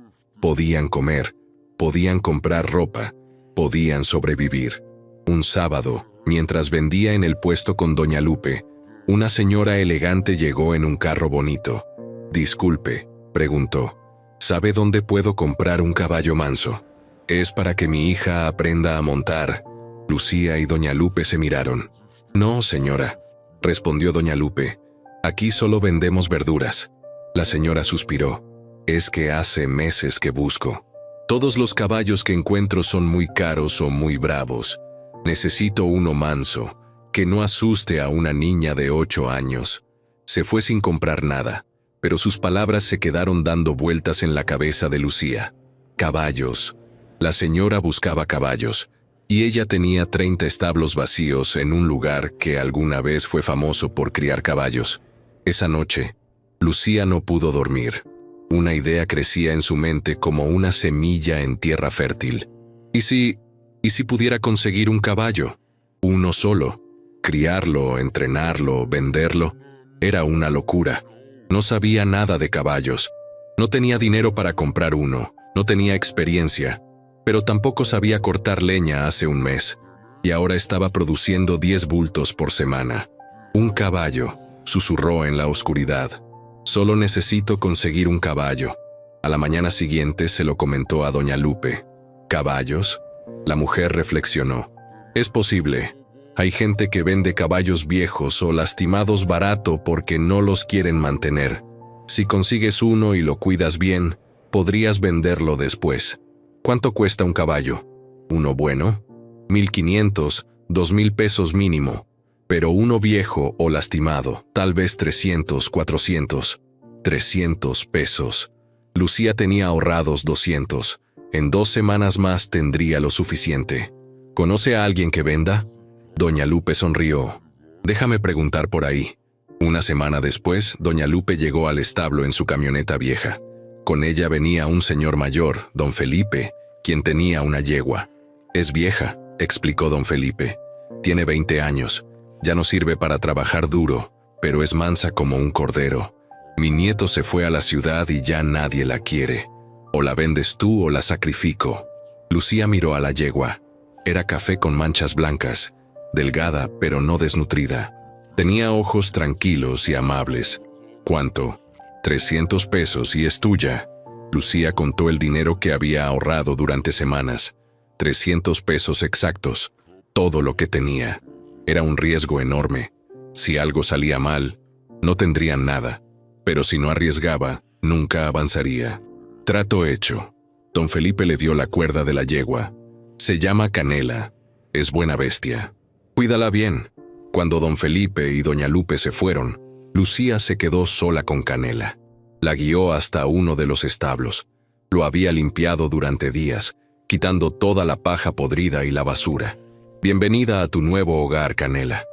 Podían comer, podían comprar ropa, podían sobrevivir. Un sábado, mientras vendía en el puesto con Doña Lupe, una señora elegante llegó en un carro bonito. Disculpe, preguntó, ¿sabe dónde puedo comprar un caballo manso? Es para que mi hija aprenda a montar. Lucía y Doña Lupe se miraron. No, señora, respondió Doña Lupe. Aquí solo vendemos verduras. La señora suspiró. Es que hace meses que busco. Todos los caballos que encuentro son muy caros o muy bravos. Necesito uno manso, que no asuste a una niña de 8 años. Se fue sin comprar nada, pero sus palabras se quedaron dando vueltas en la cabeza de Lucía. Caballos. La señora buscaba caballos, y ella tenía 30 establos vacíos en un lugar que alguna vez fue famoso por criar caballos. Esa noche, Lucía no pudo dormir. Una idea crecía en su mente como una semilla en tierra fértil. ¿Y si pudiera conseguir un caballo? Uno solo. Criarlo, entrenarlo, venderlo. Era una locura. No sabía nada de caballos. No tenía dinero para comprar uno. No tenía experiencia. Pero tampoco sabía cortar leña hace un mes. Y ahora estaba produciendo 10 bultos por semana. Un caballo, susurró en la oscuridad. Solo necesito conseguir un caballo. A la mañana siguiente se lo comentó a Doña Lupe. ¿Caballos? La mujer reflexionó. Es posible. Hay gente que vende caballos viejos o lastimados barato porque no los quieren mantener. Si consigues uno y lo cuidas bien, podrías venderlo después. ¿Cuánto cuesta un caballo? ¿Uno bueno? 1,500, 2,000 pesos mínimo. Pero uno viejo o lastimado, tal vez 300, 400. 300 pesos. Lucía tenía ahorrados 200. En 2 semanas más tendría lo suficiente. ¿Conoce a alguien que venda? Doña Lupe sonrió. Déjame preguntar por ahí. Una semana después, Doña Lupe llegó al establo en su camioneta vieja. Con ella venía un señor mayor, don Felipe, quien tenía una yegua. Es vieja, explicó don Felipe. Tiene 20 años. Ya no sirve para trabajar duro, pero es mansa como un cordero. Mi nieto se fue a la ciudad y ya nadie la quiere. O la vendes tú o la sacrifico. Lucía miró a la yegua. Era café con manchas blancas, delgada pero no desnutrida. Tenía ojos tranquilos y amables. ¿Cuánto? 300 pesos y es tuya. Lucía contó el dinero que había ahorrado durante semanas. 300 pesos exactos. Todo lo que tenía. Era un riesgo enorme. Si algo salía mal, no tendrían nada. Pero si no arriesgaba, nunca avanzaría. Trato hecho. Don Felipe le dio la cuerda de la yegua. Se llama Canela. Es buena bestia. Cuídala bien. Cuando don Felipe y doña Lupe se fueron, Lucía se quedó sola con Canela. La guió hasta uno de los establos. Lo había limpiado durante días, quitando toda la paja podrida y la basura. Bienvenida a tu nuevo hogar, Canela,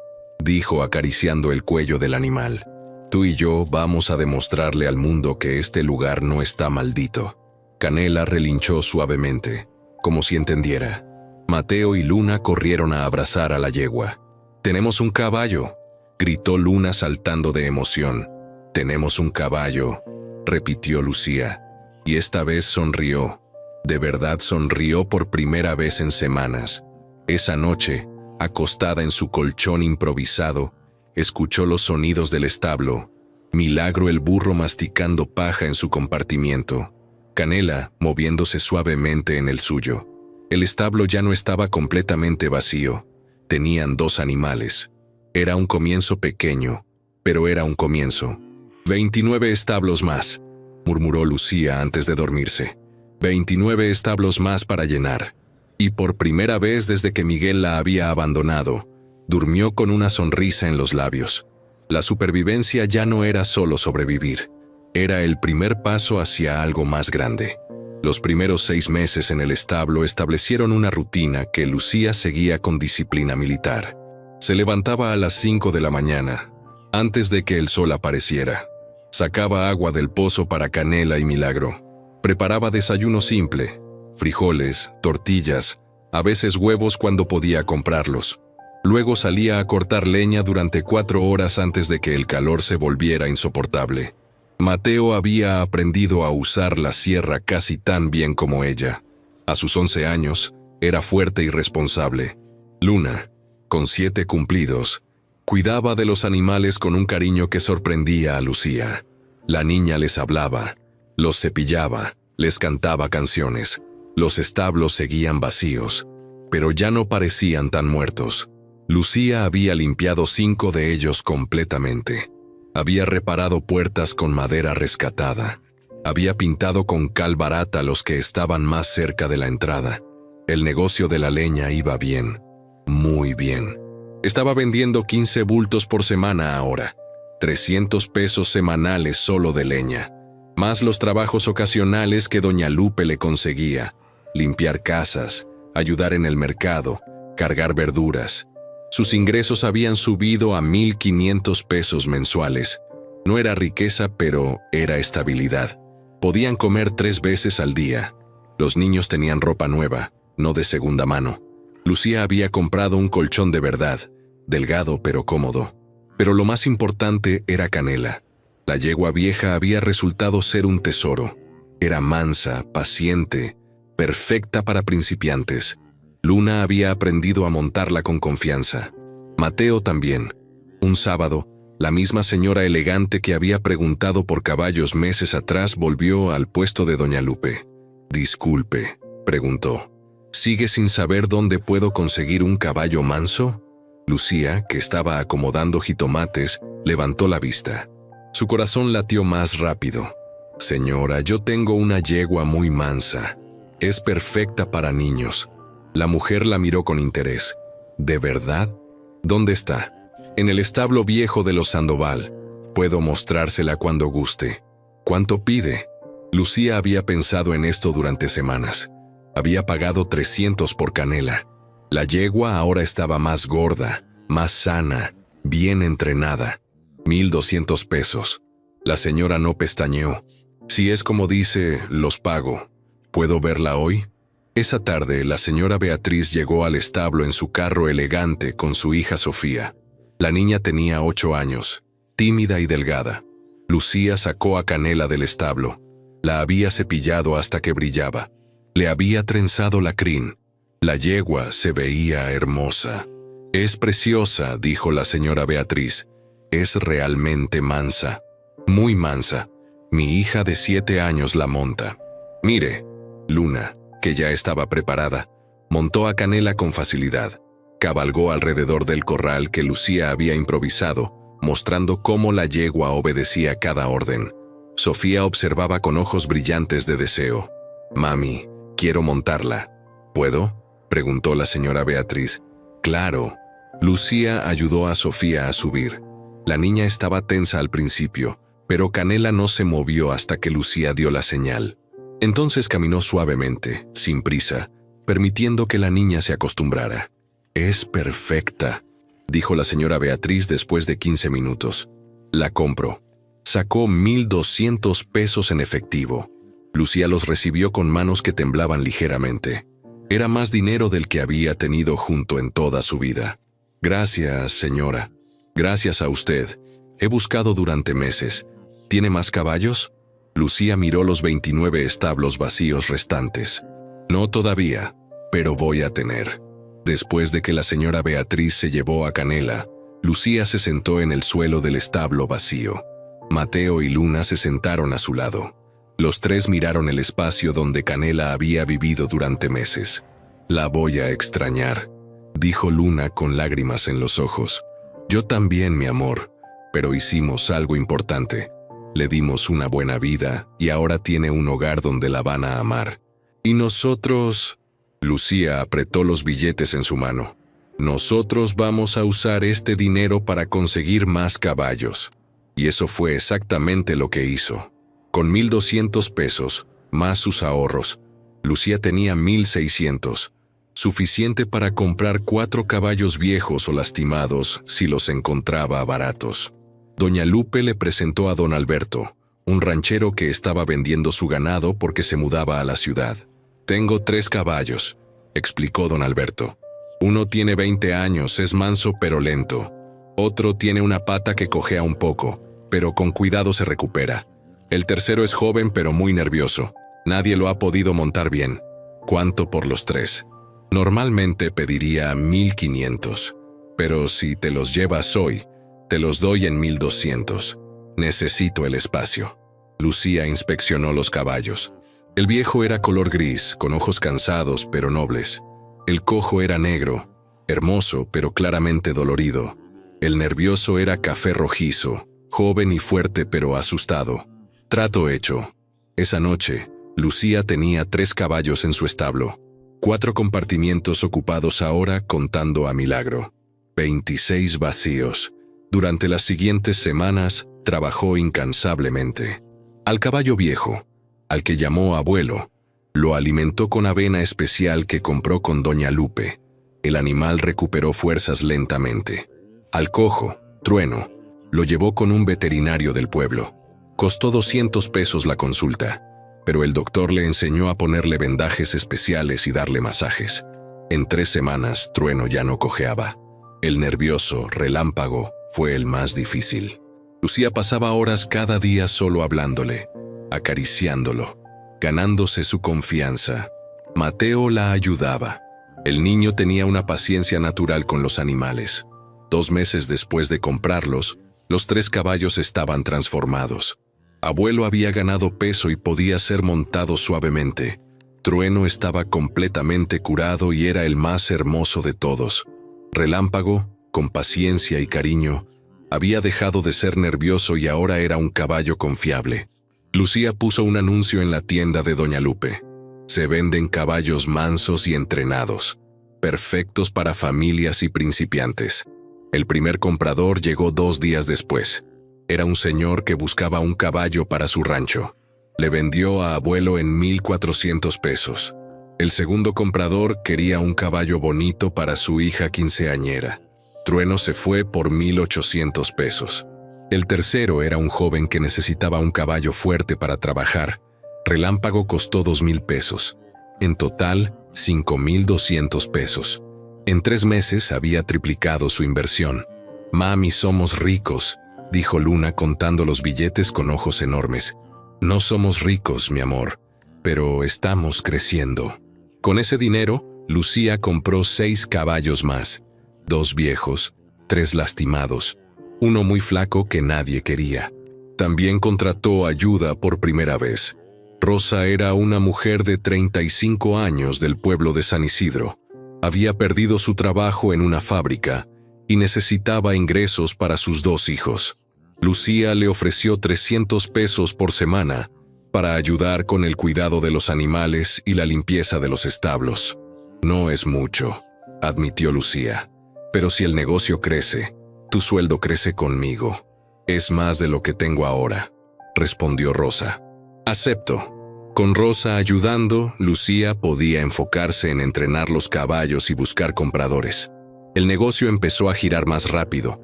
dijo acariciando el cuello del animal. Tú y yo vamos a demostrarle al mundo que este lugar no está maldito. Canela relinchó suavemente, como si entendiera. Mateo y Luna corrieron a abrazar a la yegua. «Tenemos un caballo», gritó Luna saltando de emoción. «Tenemos un caballo», repitió Lucía, y esta vez sonrió. De verdad sonrió por primera vez en semanas. Esa noche, acostada en su colchón improvisado, escuchó los sonidos del establo. Milagro el burro masticando paja en su compartimiento. Canela moviéndose suavemente en el suyo. El establo ya no estaba completamente vacío. Tenían 2 animales. Era un comienzo pequeño, pero era un comienzo. 29 establos más, murmuró Lucía antes de dormirse. 29 establos más para llenar. Y por primera vez desde que Miguel la había abandonado, durmió con una sonrisa en los labios. La supervivencia ya no era solo sobrevivir. Era el primer paso hacia algo más grande. Los primeros 6 meses en el establo establecieron una rutina que Lucía seguía con disciplina militar. Se levantaba a las 5 de la mañana, antes de que el sol apareciera. Sacaba agua del pozo para Canela y Milagro. Preparaba desayuno simple, frijoles, tortillas, a veces huevos cuando podía comprarlos. Luego salía a cortar leña durante 4 horas antes de que el calor se volviera insoportable. Mateo había aprendido a usar la sierra casi tan bien como ella. A sus 11 años, era fuerte y responsable. Luna, con 7 cumplidos, cuidaba de los animales con un cariño que sorprendía a Lucía. La niña les hablaba, los cepillaba, les cantaba canciones. Los establos seguían vacíos, pero ya no parecían tan muertos. Lucía había limpiado 5 de ellos completamente. Había reparado puertas con madera rescatada. Había pintado con cal barata los que estaban más cerca de la entrada. El negocio de la leña iba bien, muy bien. Estaba vendiendo 15 bultos por semana ahora, 300 pesos semanales solo de leña, más los trabajos ocasionales que doña Lupe le conseguía, limpiar casas, ayudar en el mercado, cargar verduras. Sus ingresos habían subido a 1,500 pesos mensuales. No era riqueza, pero era estabilidad. Podían comer 3 veces al día. Los niños tenían ropa nueva, no de segunda mano. Lucía había comprado un colchón de verdad, delgado pero cómodo. Pero lo más importante era Canela. La yegua vieja había resultado ser un tesoro. Era mansa, paciente, perfecta para principiantes. Luna había aprendido a montarla con confianza. Mateo también. Un sábado, la misma señora elegante que había preguntado por caballos meses atrás volvió al puesto de doña Lupe. «Disculpe», preguntó. «¿Sigue sin saber dónde puedo conseguir un caballo manso?» Lucía, que estaba acomodando jitomates, levantó la vista. Su corazón latió más rápido. «Señora, yo tengo una yegua muy mansa. Es perfecta para niños». La mujer la miró con interés. «¿De verdad? ¿Dónde está?» «En el establo viejo de los Sandoval. Puedo mostrársela cuando guste». «¿Cuánto pide?» Lucía había pensado en esto durante semanas. Había pagado 300 por Canela. La yegua ahora estaba más gorda, más sana, bien entrenada. 1,200 pesos. La señora no pestañeó. «Si es como dice, los pago. ¿Puedo verla hoy?» Esa tarde, la señora Beatriz llegó al establo en su carro elegante con su hija Sofía. La niña tenía 8 años, tímida y delgada. Lucía sacó a Canela del establo. La había cepillado hasta que brillaba. Le había trenzado la crin. La yegua se veía hermosa. «Es preciosa», dijo la señora Beatriz. «Es realmente mansa. Muy mansa. Mi hija de 7 años la monta». «Mire». Luna, que ya estaba preparada, montó a Canela con facilidad. Cabalgó alrededor del corral que Lucía había improvisado, mostrando cómo la yegua obedecía cada orden. Sofía observaba con ojos brillantes de deseo. «Mami, quiero montarla». «¿Puedo?», preguntó la señora Beatriz. «Claro». Lucía ayudó a Sofía a subir. La niña estaba tensa al principio, pero Canela no se movió hasta que Lucía dio la señal. Entonces caminó suavemente, sin prisa, permitiendo que la niña se acostumbrara. «Es perfecta», dijo la señora Beatriz después de 15 minutos. «La compro». Sacó 1,200 pesos en efectivo. Lucía los recibió con manos que temblaban ligeramente. Era más dinero del que había tenido junto en toda su vida. «Gracias, señora. Gracias a usted. He buscado durante meses. ¿Tiene más caballos?» Lucía miró los 29 establos vacíos restantes. «No todavía, pero voy a tener». Después de que la señora Beatriz se llevó a Canela, Lucía se sentó en el suelo del establo vacío. Mateo y Luna se sentaron a su lado. Los tres miraron el espacio donde Canela había vivido durante meses. «La voy a extrañar», dijo Luna con lágrimas en los ojos. «Yo también, mi amor, pero hicimos algo importante. Le dimos una buena vida y ahora tiene un hogar donde la van a amar. Y nosotros...» Lucía apretó los billetes en su mano. «Nosotros vamos a usar este dinero para conseguir más caballos». Y eso fue exactamente lo que hizo. Con 1,200 pesos, más sus ahorros, Lucía tenía 1,600, suficiente para comprar 4 caballos viejos o lastimados si los encontraba baratos. Doña Lupe le presentó a don Alberto, un ranchero que estaba vendiendo su ganado porque se mudaba a la ciudad. «Tengo 3 caballos», explicó don Alberto. «Uno tiene 20 años, es manso pero lento. Otro tiene una pata que cojea un poco, pero con cuidado se recupera. El tercero es joven pero muy nervioso. Nadie lo ha podido montar bien. ¿Cuánto por los 3? Normalmente pediría 1,500, pero si te los llevas hoy, te los doy en 1,200. Necesito el espacio». Lucía inspeccionó los caballos. El viejo era color gris, con ojos cansados pero nobles. El cojo era negro, hermoso pero claramente dolorido. El nervioso era café rojizo, joven y fuerte pero asustado. Trato hecho. Esa noche, Lucía tenía 3 caballos en su establo. 4 compartimientos ocupados ahora contando a Milagro. 26 vacíos. Durante las siguientes semanas, trabajó incansablemente. Al caballo viejo, al que llamó abuelo, lo alimentó con avena especial que compró con doña Lupe. El animal recuperó fuerzas lentamente. Al cojo, Trueno, lo llevó con un veterinario del pueblo. Costó 200 pesos la consulta, pero el doctor le enseñó a ponerle vendajes especiales y darle masajes. En 3 semanas, Trueno ya no cojeaba. El nervioso, Relámpago, fue el más difícil. Lucía pasaba horas cada día solo hablándole, acariciándolo, ganándose su confianza. Mateo la ayudaba. El niño tenía una paciencia natural con los animales. 2 meses después de comprarlos, los 3 caballos estaban transformados. Abuelo había ganado peso y podía ser montado suavemente. Trueno estaba completamente curado y era el más hermoso de todos. Relámpago, con paciencia y cariño, había dejado de ser nervioso y ahora era un caballo confiable. Lucía puso un anuncio en la tienda de doña Lupe. Se venden caballos mansos y entrenados, perfectos para familias y principiantes. El primer comprador llegó 2 días después. Era un señor que buscaba un caballo para su rancho. Le vendió a abuelo en 1,400 pesos. El segundo comprador quería un caballo bonito para su hija quinceañera. Trueno se fue por 1,800 pesos. El tercero era un joven que necesitaba un caballo fuerte para trabajar. Relámpago costó 2,000 pesos. En total, 5,200 pesos. En 3 meses había triplicado su inversión. «Mami, somos ricos», dijo Luna contando los billetes con ojos enormes. «No somos ricos, mi amor, pero estamos creciendo». Con ese dinero, Lucía compró 6 caballos más. 2 viejos, 3 lastimados, uno muy flaco que nadie quería. También contrató ayuda por primera vez. Rosa era una mujer de 35 años del pueblo de San Isidro. Había perdido su trabajo en una fábrica y necesitaba ingresos para sus 2 hijos. Lucía le ofreció 300 pesos por semana para ayudar con el cuidado de los animales y la limpieza de los establos. «No es mucho», admitió Lucía, «pero si el negocio crece, tu sueldo crece conmigo. Es más de lo que tengo ahora», respondió Rosa. «Acepto». Con Rosa ayudando, Lucía podía enfocarse en entrenar los caballos y buscar compradores. El negocio empezó a girar más rápido.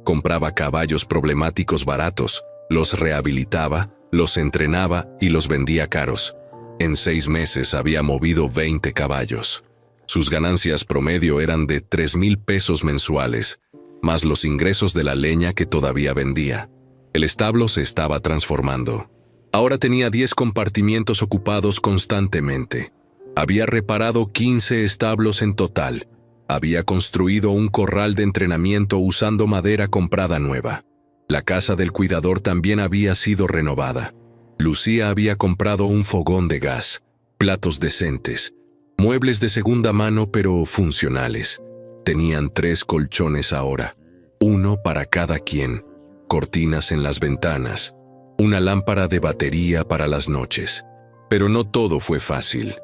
Compraba caballos problemáticos baratos, los rehabilitaba, los entrenaba y los vendía caros. En 6 meses había movido 20 caballos. Sus ganancias promedio eran de 3,000 pesos mensuales, más los ingresos de la leña que todavía vendía. El establo se estaba transformando. Ahora tenía 10 compartimientos ocupados constantemente. Había reparado 15 establos en total. Había construido un corral de entrenamiento usando madera comprada nueva. La casa del cuidador también había sido renovada. Lucía había comprado un fogón de gas, platos decentes, muebles de segunda mano pero funcionales. Tenían 3 colchones ahora, uno para cada quien, cortinas en las ventanas, una lámpara de batería para las noches. Pero no todo fue fácil.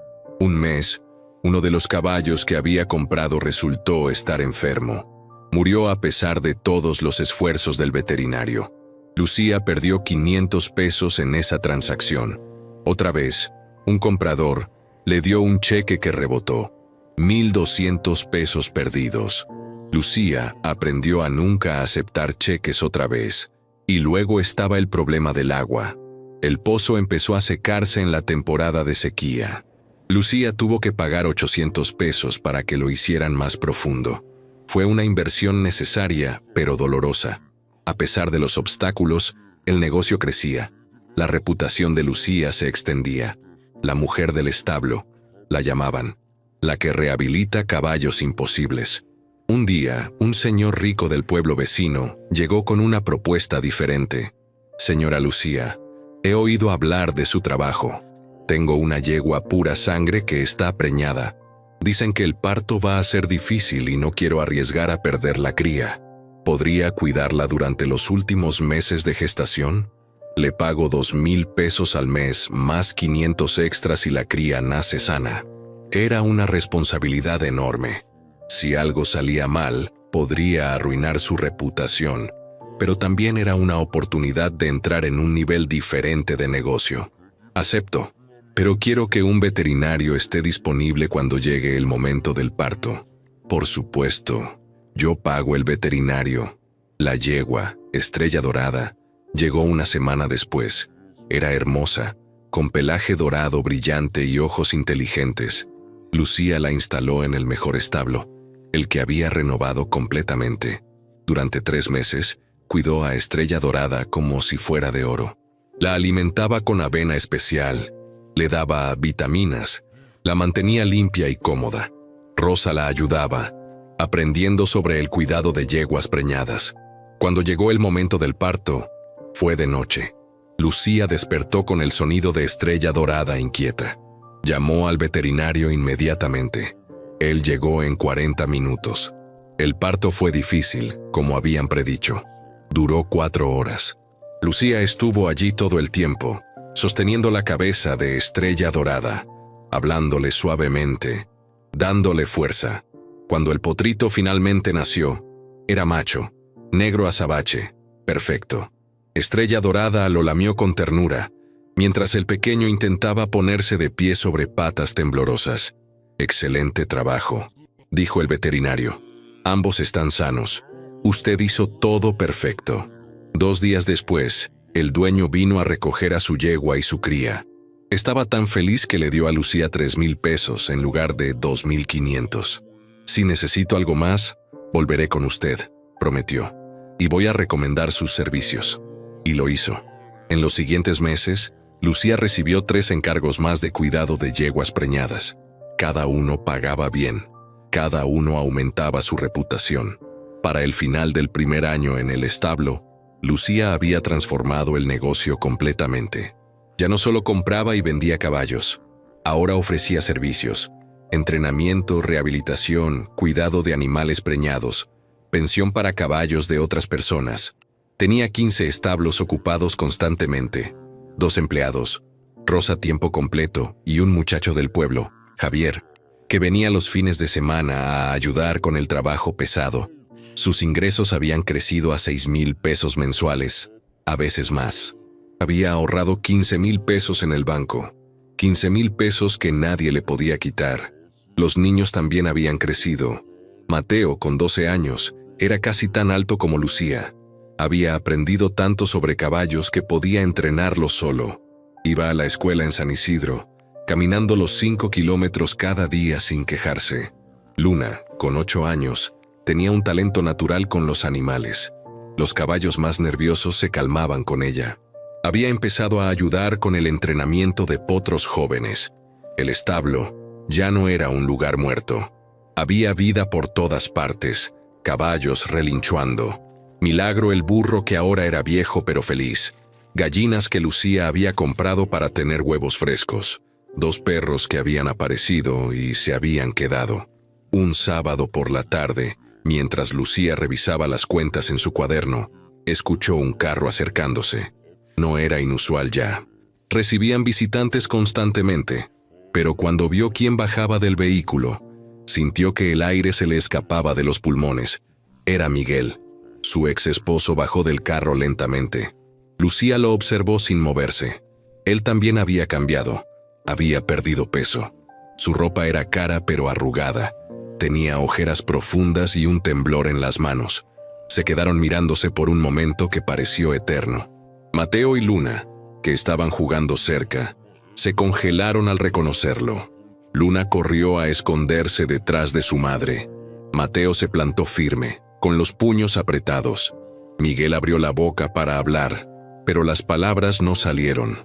Un mes, uno de los caballos que había comprado resultó estar enfermo. Murió a pesar de todos los esfuerzos del veterinario. Lucía perdió 500 pesos en esa transacción. Otra vez, un comprador le dio un cheque que rebotó. 1,200 pesos perdidos. Lucía aprendió a nunca aceptar cheques otra vez. Y luego estaba el problema del agua. El pozo empezó a secarse en la temporada de sequía. Lucía tuvo que pagar 800 pesos para que lo hicieran más profundo. Fue una inversión necesaria, pero dolorosa. A pesar de los obstáculos, el negocio crecía. La reputación de Lucía se extendía. La mujer del establo, la llamaban, la que rehabilita caballos imposibles. Un día, un señor rico del pueblo vecino llegó con una propuesta diferente. Señora Lucía, he oído hablar de su trabajo. Tengo una yegua pura sangre que está preñada. Dicen que el parto va a ser difícil y no quiero arriesgar a perder la cría. ¿Podría cuidarla durante los últimos meses de gestación? Le pago 2,000 pesos al mes más 500 extras si la cría nace sana. Era una responsabilidad enorme. Si algo salía mal, podría arruinar su reputación, pero también era una oportunidad de entrar en un nivel diferente de negocio. Acepto, pero quiero que un veterinario esté disponible cuando llegue el momento del parto. Por supuesto, yo pago el veterinario. La yegua, Estrella Dorada, llegó una semana después. Era hermosa, con pelaje dorado brillante y ojos inteligentes. Lucía la instaló en el mejor establo, el que había renovado completamente. Durante 3 meses, cuidó a Estrella Dorada como si fuera de oro. La alimentaba con avena especial, le daba vitaminas, la mantenía limpia y cómoda. Rosa la ayudaba, aprendiendo sobre el cuidado de yeguas preñadas. Cuando llegó el momento del parto, fue de noche. Lucía despertó con el sonido de Estrella Dorada inquieta. Llamó al veterinario inmediatamente. Él llegó en 40 minutos. El parto fue difícil, como habían predicho. Duró 4 horas. Lucía estuvo allí todo el tiempo, sosteniendo la cabeza de Estrella Dorada, hablándole suavemente, dándole fuerza. Cuando el potrito finalmente nació, era macho, negro azabache, perfecto. Estrella Dorada lo lamió con ternura, mientras el pequeño intentaba ponerse de pie sobre patas temblorosas. «Excelente trabajo», dijo el veterinario. «Ambos están sanos. Usted hizo todo perfecto». 2 días después, el dueño vino a recoger a su yegua y su cría. Estaba tan feliz que le dio a Lucía 3,000 pesos en lugar de 2,500. «Si necesito algo más, volveré con usted», prometió, «y voy a recomendar sus servicios». Y lo hizo. En los siguientes meses, Lucía recibió 3 encargos más de cuidado de yeguas preñadas. Cada uno pagaba bien. Cada uno aumentaba su reputación. Para el final del primer año en el establo, Lucía había transformado el negocio completamente. Ya no solo compraba y vendía caballos, ahora ofrecía servicios, entrenamiento, rehabilitación, cuidado de animales preñados, pensión para caballos de otras personas. Tenía 15 establos ocupados constantemente, 2 empleados, Rosa a tiempo completo y un muchacho del pueblo, Javier, que venía los fines de semana a ayudar con el trabajo pesado. Sus ingresos habían crecido a 6,000 pesos mensuales, a veces más. Había ahorrado 15,000 pesos en el banco, 15,000 pesos que nadie le podía quitar. Los niños también habían crecido. Mateo, con 12 años, era casi tan alto como Lucía. Había aprendido tanto sobre caballos que podía entrenarlos solo. Iba a la escuela en San Isidro, caminando los 5 kilómetros cada día sin quejarse. Luna, con 8 años, tenía un talento natural con los animales. Los caballos más nerviosos se calmaban con ella. Había empezado a ayudar con el entrenamiento de potros jóvenes. El establo ya no era un lugar muerto. Había vida por todas partes, caballos relinchuando. Milagro el burro que ahora era viejo pero feliz. gallinas que Lucía había comprado para tener huevos frescos, 2 perros que habían aparecido y se habían quedado. Un sábado por la tarde, mientras Lucía revisaba las cuentas en su cuaderno, escuchó un carro acercándose. No era inusual ya. Recibían visitantes constantemente, pero cuando vio quién bajaba del vehículo, sintió que el aire se le escapaba de los pulmones. Era Miguel. Su ex esposo bajó del carro lentamente. Lucía lo observó sin moverse. Él también había cambiado. Había perdido peso. Su ropa era cara pero arrugada. Tenía ojeras profundas y un temblor en las manos. Se quedaron mirándose por un momento que pareció eterno. Mateo y Luna, que estaban jugando cerca, se congelaron al reconocerlo. Luna corrió a esconderse detrás de su madre. Mateo se plantó firme, con los puños apretados. Miguel abrió la boca para hablar, pero las palabras no salieron.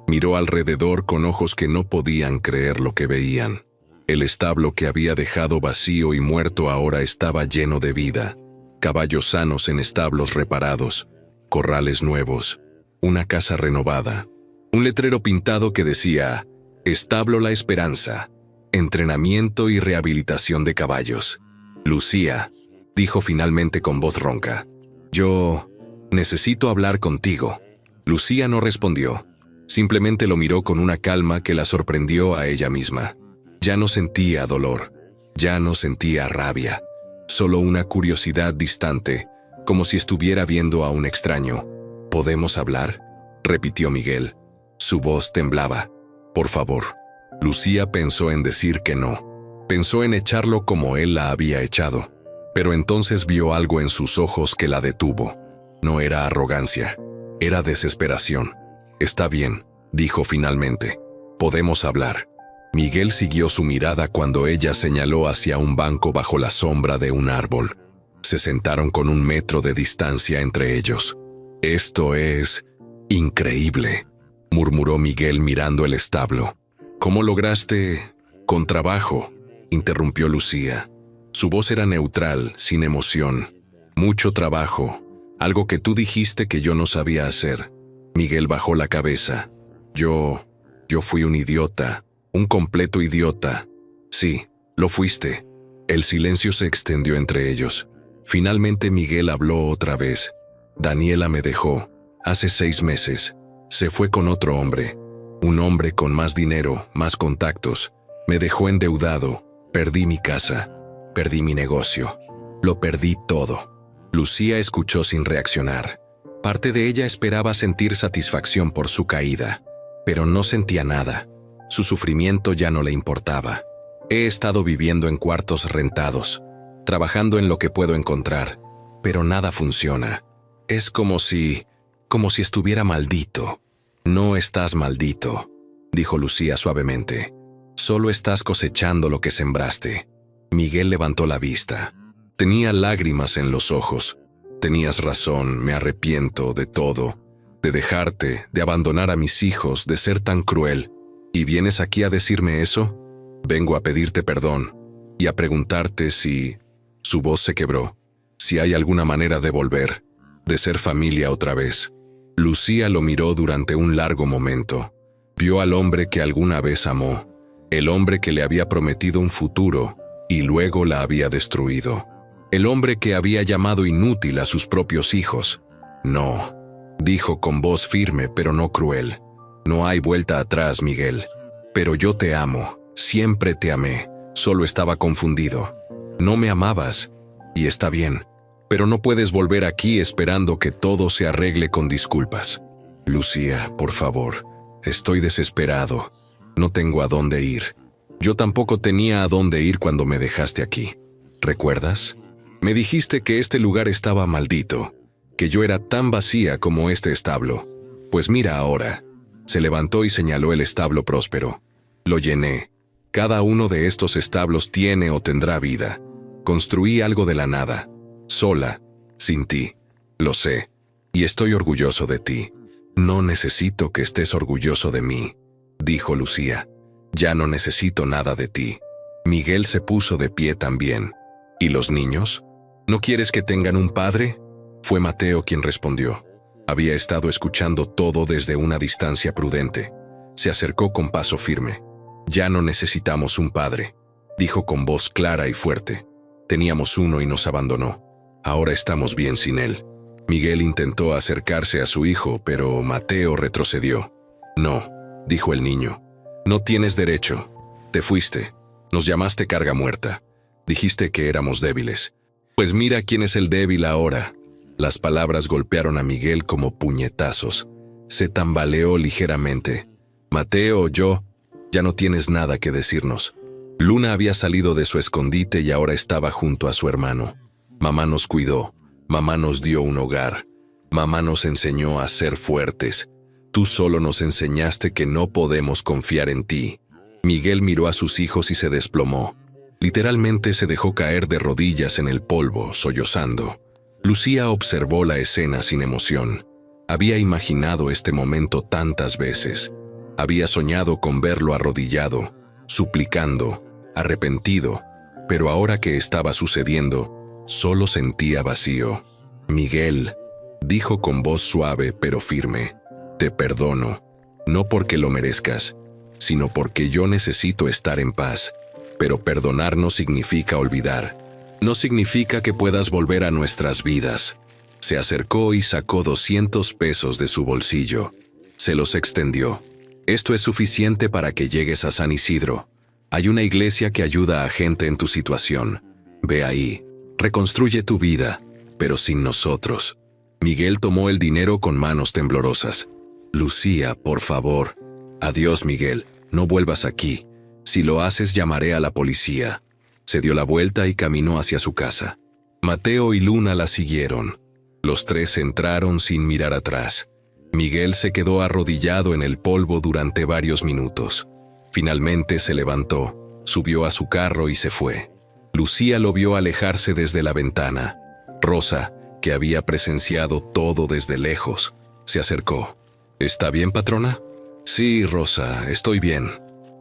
Miró alrededor con ojos que no podían creer lo que veían. El establo que había dejado vacío y muerto ahora estaba lleno de vida. Caballos sanos en establos reparados, corrales nuevos, una casa renovada. Un letrero pintado que decía: Establo La Esperanza, entrenamiento y rehabilitación de caballos. Lucía, dijo finalmente con voz ronca, yo necesito hablar contigo. Lucía no respondió. Simplemente lo miró con una calma que la sorprendió a ella misma. Ya no sentía dolor, ya no sentía rabia, solo una curiosidad distante, como si estuviera viendo a un extraño. ¿Podemos hablar?, repitió Miguel. Su voz temblaba. Por favor. Lucía pensó en decir que no. Pensó en echarlo como él la había echado. Pero entonces vio algo en sus ojos que la detuvo. No era arrogancia, era desesperación. Está bien, dijo finalmente. Podemos hablar. Miguel siguió su mirada cuando ella señaló hacia un banco bajo la sombra de un árbol. Se sentaron con 1 metro de distancia entre ellos. Esto es increíble, murmuró Miguel mirando el establo. ¿Cómo lograste? Con trabajo, interrumpió Lucía. Su voz era neutral, sin emoción. Mucho trabajo, algo que tú dijiste que yo no sabía hacer. Miguel bajó la cabeza. Yo fui un idiota, un completo idiota. Sí, lo fuiste. El silencio se extendió entre ellos. Finalmente Miguel habló otra vez. Daniela me dejó, hace 6 meses. Se fue con otro hombre. Un hombre con más dinero, más contactos. Me dejó endeudado. Perdí mi casa. Perdí mi negocio. Lo perdí todo. Lucía escuchó sin reaccionar. Parte de ella esperaba sentir satisfacción por su caída, pero no sentía nada. Su sufrimiento ya no le importaba. He estado viviendo en cuartos rentados, trabajando en lo que puedo encontrar, pero nada funciona. Es como si estuviera maldito. No estás maldito, dijo Lucía suavemente. Solo estás cosechando lo que sembraste. Miguel levantó la vista. Tenía lágrimas en los ojos. Tenías razón, me arrepiento de todo, de dejarte, de abandonar a mis hijos, de ser tan cruel. ¿Y vienes aquí a decirme eso? Vengo a pedirte perdón y a preguntarte si... Su voz se quebró. Si hay alguna manera de volver, de ser familia otra vez. Lucía lo miró durante un largo momento. Vio al hombre que alguna vez amó, el hombre que le había prometido un futuro y luego la había destruido. El hombre que había llamado inútil a sus propios hijos. No, dijo con voz firme pero no cruel. No hay vuelta atrás, Miguel. Pero yo te amo, siempre te amé, solo estaba confundido. No me amabas, y está bien, pero no puedes volver aquí esperando que todo se arregle con disculpas. Lucía, por favor, estoy desesperado. No tengo a dónde ir. Yo tampoco tenía a dónde ir cuando me dejaste aquí. ¿Recuerdas? Me dijiste que este lugar estaba maldito, que yo era tan vacía como este establo. Pues mira ahora. Se levantó y señaló el establo próspero. Lo llené. Cada uno de estos establos tiene o tendrá vida. Construí algo de la nada, sola, sin ti. Lo sé, y estoy orgulloso de ti. No necesito que estés orgulloso de mí, dijo Lucía. Ya no necesito nada de ti. Miguel se puso de pie también. ¿Y los niños? ¿No quieres que tengan un padre? Fue Mateo quien respondió. Había estado escuchando todo desde una distancia prudente. Se acercó con paso firme. «Ya no necesitamos un padre», dijo con voz clara y fuerte. «Teníamos uno y nos abandonó. Ahora estamos bien sin él». Miguel intentó acercarse a su hijo, pero Mateo retrocedió. «No», dijo el niño. «No tienes derecho. Te fuiste. Nos llamaste carga muerta. Dijiste que éramos débiles. Pues mira quién es el débil ahora». Las palabras golpearon a Miguel como puñetazos. Se tambaleó ligeramente. «Mateo, yo, ya no tienes nada que decirnos». Luna había salido de su escondite y ahora estaba junto a su hermano. «Mamá nos cuidó. Mamá nos dio un hogar. Mamá nos enseñó a ser fuertes. Tú solo nos enseñaste que no podemos confiar en ti». Miguel miró a sus hijos y se desplomó. Literalmente se dejó caer de rodillas en el polvo, sollozando. Lucía observó la escena sin emoción. Había imaginado este momento tantas veces. Había soñado con verlo arrodillado, suplicando, arrepentido, pero ahora que estaba sucediendo, solo sentía vacío. «Miguel», dijo con voz suave pero firme, «te perdono, no porque lo merezcas, sino porque yo necesito estar en paz. Pero perdonar no significa olvidar. No significa que puedas volver a nuestras vidas». Se acercó y sacó 200 pesos de su bolsillo. Se los extendió. «Esto es suficiente para que llegues a San Isidro. Hay una iglesia que ayuda a gente en tu situación. Ve ahí. Reconstruye tu vida, pero sin nosotros». Miguel tomó el dinero con manos temblorosas. «Lucía, por favor». «Adiós, Miguel. No vuelvas aquí. Si lo haces, llamaré a la policía». Se dio la vuelta y caminó hacia su casa. Mateo y Luna la siguieron. Los tres entraron sin mirar atrás. Miguel se quedó arrodillado en el polvo durante varios minutos. Finalmente se levantó, subió a su carro y se fue. Lucía lo vio alejarse desde la ventana. Rosa, que había presenciado todo desde lejos, se acercó. «¿Está bien, patrona?» «Sí, Rosa, estoy bien.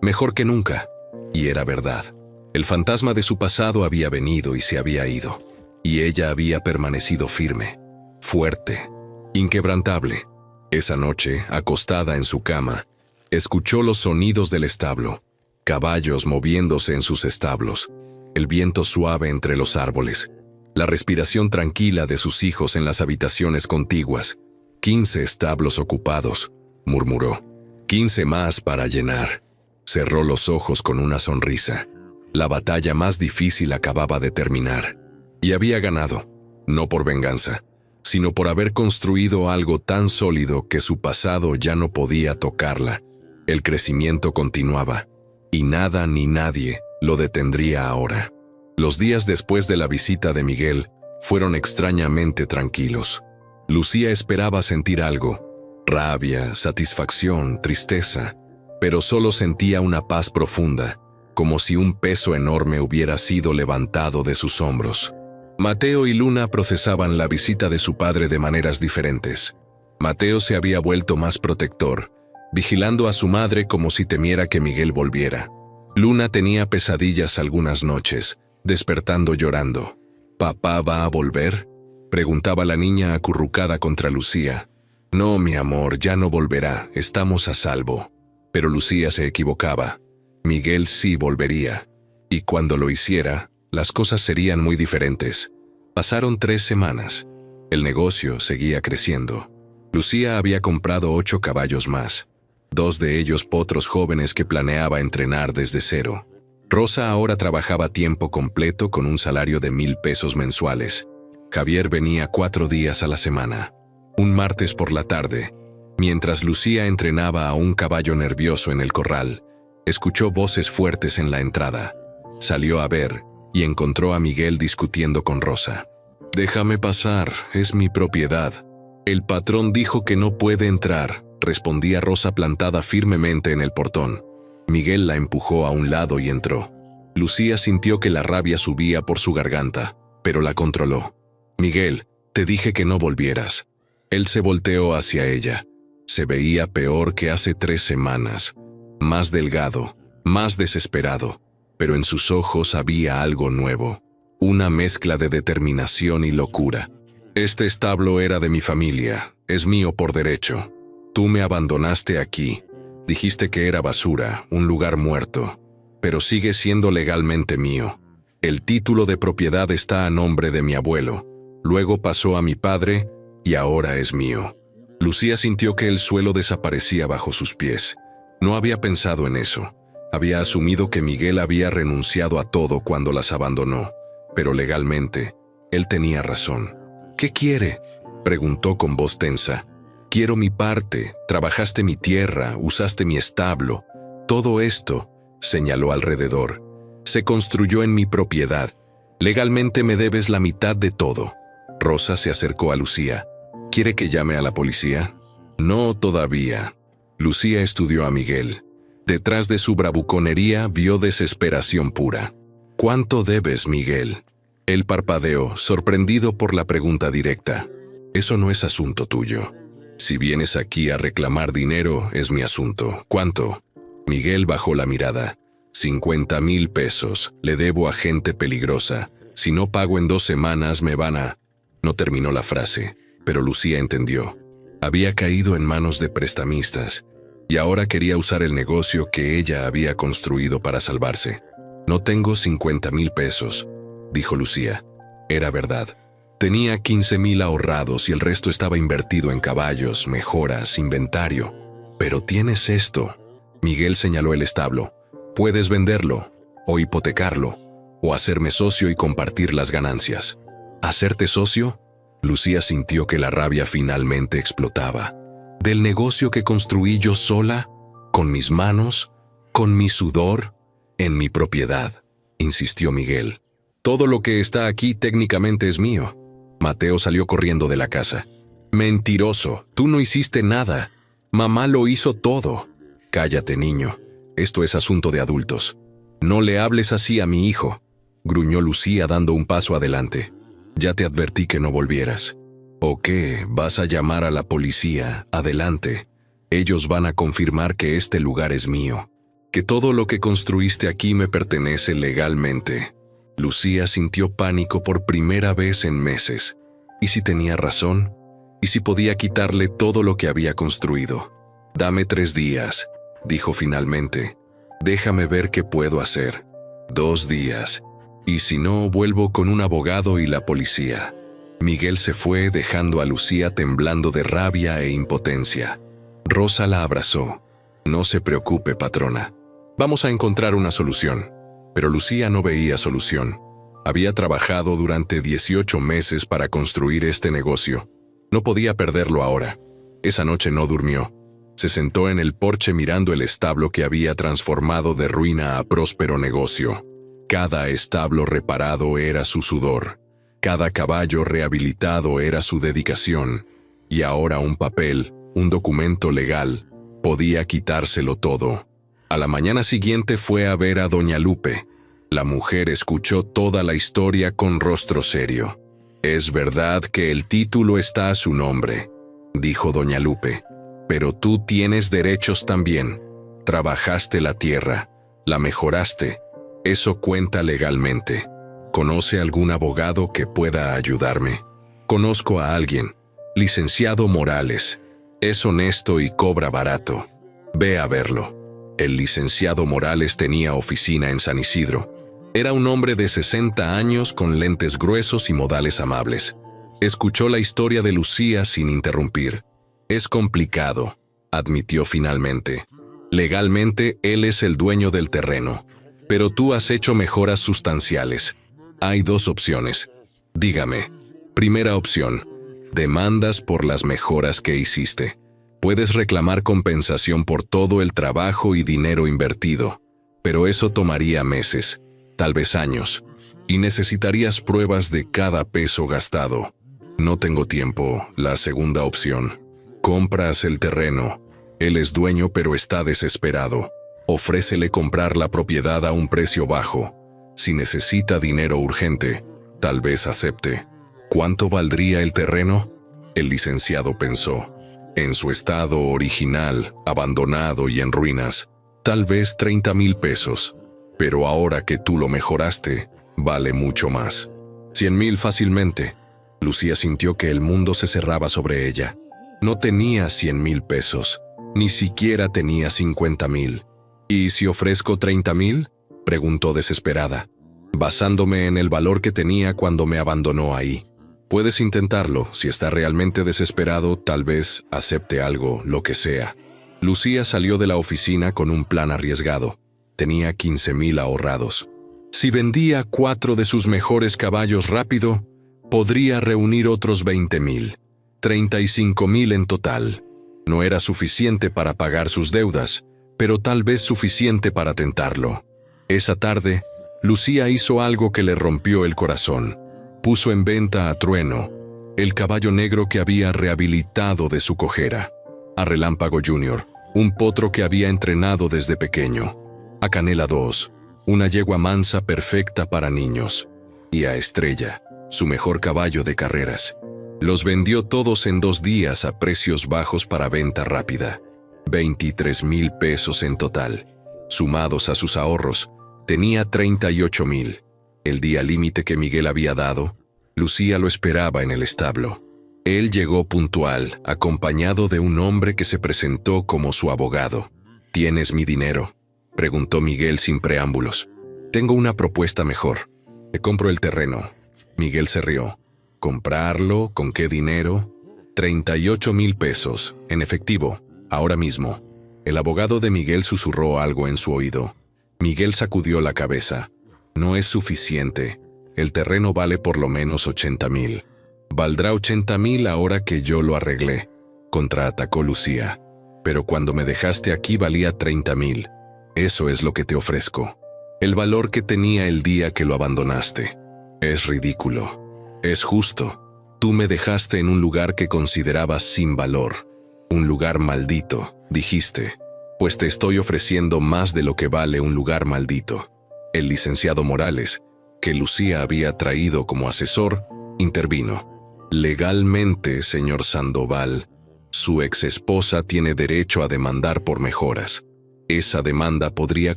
Mejor que nunca». Y era verdad. El fantasma de su pasado había venido y se había ido. Y ella había permanecido firme, fuerte, inquebrantable. Esa noche, acostada en su cama, escuchó los sonidos del establo, caballos moviéndose en sus establos, el viento suave entre los árboles, la respiración tranquila de sus hijos en las habitaciones contiguas. 15 establos ocupados, murmuró. 15 más para llenar. Cerró los ojos con una sonrisa. La batalla más difícil acababa de terminar. Y había ganado, no por venganza, sino por haber construido algo tan sólido que su pasado ya no podía tocarla. El crecimiento continuaba, y nada ni nadie lo detendría ahora. Los días después de la visita de Miguel fueron extrañamente tranquilos. Lucía esperaba sentir algo, rabia, satisfacción, tristeza, pero solo sentía una paz profunda, como si un peso enorme hubiera sido levantado de sus hombros. Mateo y Luna procesaban la visita de su padre de maneras diferentes. Mateo se había vuelto más protector, vigilando a su madre como si temiera que Miguel volviera. Luna tenía pesadillas algunas noches, despertando llorando. «¿Papá va a volver?», preguntaba la niña acurrucada contra Lucía. «No, mi amor, ya no volverá, estamos a salvo». Pero Lucía se equivocaba. Miguel sí volvería, y cuando lo hiciera, las cosas serían muy diferentes. Pasaron 3 semanas. El negocio seguía creciendo. Lucía había comprado 8 caballos más, 2 de ellos potros jóvenes que planeaba entrenar desde cero. Rosa ahora trabajaba a tiempo completo con un salario de 1,000 pesos mensuales. Javier venía 4 días a la semana. Un martes por la tarde, mientras Lucía entrenaba a un caballo nervioso en el corral, escuchó voces fuertes en la entrada. Salió a ver y encontró a Miguel discutiendo con Rosa. «Déjame pasar, es mi propiedad». «El patrón dijo que no puede entrar», respondía Rosa plantada firmemente en el portón. Miguel la empujó a un lado y entró. Lucía sintió que la rabia subía por su garganta, pero la controló. «Miguel, te dije que no volvieras». Él se volteó hacia ella. Se veía peor que hace 3 semanas. Más delgado, más desesperado, pero en sus ojos había algo nuevo. Una mezcla de determinación y locura. «Este establo era de mi familia. es mío por derecho. Tú me abandonaste aquí. Dijiste que era basura, un lugar muerto, pero sigue siendo legalmente mío. El título de propiedad está a nombre de mi abuelo, luego pasó a mi padre y ahora es mío. Lucía sintió que el suelo desaparecía bajo sus pies. No había pensado en eso. Había asumido que Miguel había renunciado a todo cuando las abandonó, pero legalmente, él tenía razón. ¿Qué quiere?, preguntó con voz tensa. Quiero mi parte, trabajaste mi tierra, usaste mi establo. Todo esto, señaló alrededor, se construyó en mi propiedad. Legalmente me debes la mitad de todo. Rosa se acercó a Lucía. ¿Quiere que llame a la policía? No todavía. Lucía estudió a Miguel. Detrás de su bravuconería vio desesperación pura. ¿Cuánto debes, Miguel? Él parpadeó, sorprendido por la pregunta directa. Eso no es asunto tuyo. Si vienes aquí a reclamar dinero, es mi asunto. ¿Cuánto? Miguel bajó la mirada. 50,000 pesos. Le debo a gente peligrosa. Si no pago en 2 semanas, me van a... No terminó la frase, pero Lucía entendió. Había caído en manos de prestamistas, y ahora quería usar el negocio que ella había construido para salvarse. No tengo 50,000 pesos, dijo Lucía. Era verdad. Tenía 15,000 ahorrados y el resto estaba invertido en caballos, mejoras, inventario. Pero tienes esto. Miguel señaló el establo. Puedes venderlo, o hipotecarlo, o hacerme socio y compartir las ganancias. ¿Hacerte socio? Lucía sintió que la rabia finalmente explotaba. ¿Del negocio que construí yo sola? ¿Con mis manos? ¿Con mi sudor? En mi propiedad, insistió Miguel. Todo lo que está aquí técnicamente es mío. Mateo salió corriendo de la casa. Mentiroso, tú no hiciste nada. Mamá lo hizo todo. Cállate, niño. Esto es asunto de adultos. No le hables así a mi hijo, gruñó Lucía dando un paso adelante. Ya te advertí que no volvieras. ¿O qué? ¿Vas a llamar a la policía? Adelante. Ellos van a confirmar que este lugar es mío, que todo lo que construiste aquí me pertenece legalmente. Lucía sintió pánico por primera vez en meses. ¿Y si tenía razón? ¿Y si podía quitarle todo lo que había construido? Dame 3 días, dijo finalmente. Déjame ver qué puedo hacer. 2 días. Y si no, vuelvo con un abogado y la policía. Miguel se fue dejando a Lucía temblando de rabia e impotencia. Rosa la abrazó. No se preocupe, patrona. Vamos a encontrar una solución. Pero Lucía no veía solución. Había trabajado durante 18 meses para construir este negocio. No podía perderlo ahora. Esa noche no durmió. Se sentó en el porche mirando el establo que había transformado de ruina a próspero negocio. Cada establo reparado era su sudor. Cada caballo rehabilitado era su dedicación. Y ahora un papel, un documento legal, podía quitárselo todo. A la mañana siguiente fue a ver a doña Lupe. La mujer escuchó toda la historia con rostro serio. «Es verdad que el título está a su nombre», dijo doña Lupe, «pero tú tienes derechos también. Trabajaste la tierra, la mejoraste. Eso cuenta legalmente. ¿Conoce algún abogado que pueda ayudarme?» «Conozco a alguien, licenciado Morales. Es honesto y cobra barato. Ve a verlo». El licenciado Morales tenía oficina en San Isidro. Era un hombre de 60 años con lentes gruesos y modales amables. Escuchó la historia de Lucía sin interrumpir. «Es complicado», admitió finalmente. «Legalmente, él es el dueño del terreno. Pero tú has hecho mejoras sustanciales. Hay 2 opciones. Dígame. Primera opción. Demandas por las mejoras que hiciste. Puedes reclamar compensación por todo el trabajo y dinero invertido. Pero eso tomaría meses, tal vez años. Y necesitarías pruebas de cada peso gastado. No tengo tiempo. La segunda opción. Compras el terreno. Él es dueño pero está desesperado. Ofrécele comprar la propiedad a un precio bajo. Si necesita dinero urgente, tal vez acepte. ¿Cuánto valdría el terreno? El licenciado pensó. En su estado original, abandonado y en ruinas, tal vez 30,000 pesos. Pero ahora que tú lo mejoraste, vale mucho más. 100,000 fácilmente. Lucía sintió que el mundo se cerraba sobre ella. No tenía 100,000 pesos, ni siquiera tenía 50,000. ¿Y si ofrezco 30,000? Preguntó desesperada, basándome en el valor que tenía cuando me abandonó ahí. Puedes intentarlo, si está realmente desesperado, tal vez acepte algo, lo que sea. Lucía salió de la oficina con un plan arriesgado. Tenía 15,000 ahorrados. Si vendía 4 de sus mejores caballos rápido, podría reunir otros 20,000. 35,000 en total. No era suficiente para pagar sus deudas, pero tal vez suficiente para tentarlo. Esa tarde, Lucía hizo algo que le rompió el corazón. Puso en venta a Trueno, el caballo negro que había rehabilitado de su cojera. A Relámpago Jr., un potro que había entrenado desde pequeño. A Canela II, una yegua mansa perfecta para niños. Y a Estrella, su mejor caballo de carreras. Los vendió todos en 2 días a precios bajos para venta rápida. 23,000 pesos en total. Sumados a sus ahorros, tenía 38,000. El día límite que Miguel había dado, Lucía lo esperaba en el establo. Él llegó puntual, acompañado de un hombre que se presentó como su abogado. ¿Tienes mi dinero?, preguntó Miguel sin preámbulos. Tengo una propuesta mejor. Te compro el terreno. Miguel se rió. ¿Comprarlo? ¿Con qué dinero? 38,000 pesos, en efectivo, ahora mismo. El abogado de Miguel susurró algo en su oído. Miguel sacudió la cabeza. No es suficiente. El terreno vale por lo menos 80,000. Valdrá 80,000 ahora que yo lo arreglé, contraatacó Lucía. Pero cuando me dejaste aquí valía 30,000. Eso es lo que te ofrezco. El valor que tenía el día que lo abandonaste. Es ridículo. Es justo. Tú me dejaste en un lugar que considerabas sin valor. Un lugar maldito, dijiste. Pues te estoy ofreciendo más de lo que vale un lugar maldito. El licenciado Morales, que Lucía había traído como asesor, intervino. Legalmente, señor Sandoval, su exesposa tiene derecho a demandar por mejoras. Esa demanda podría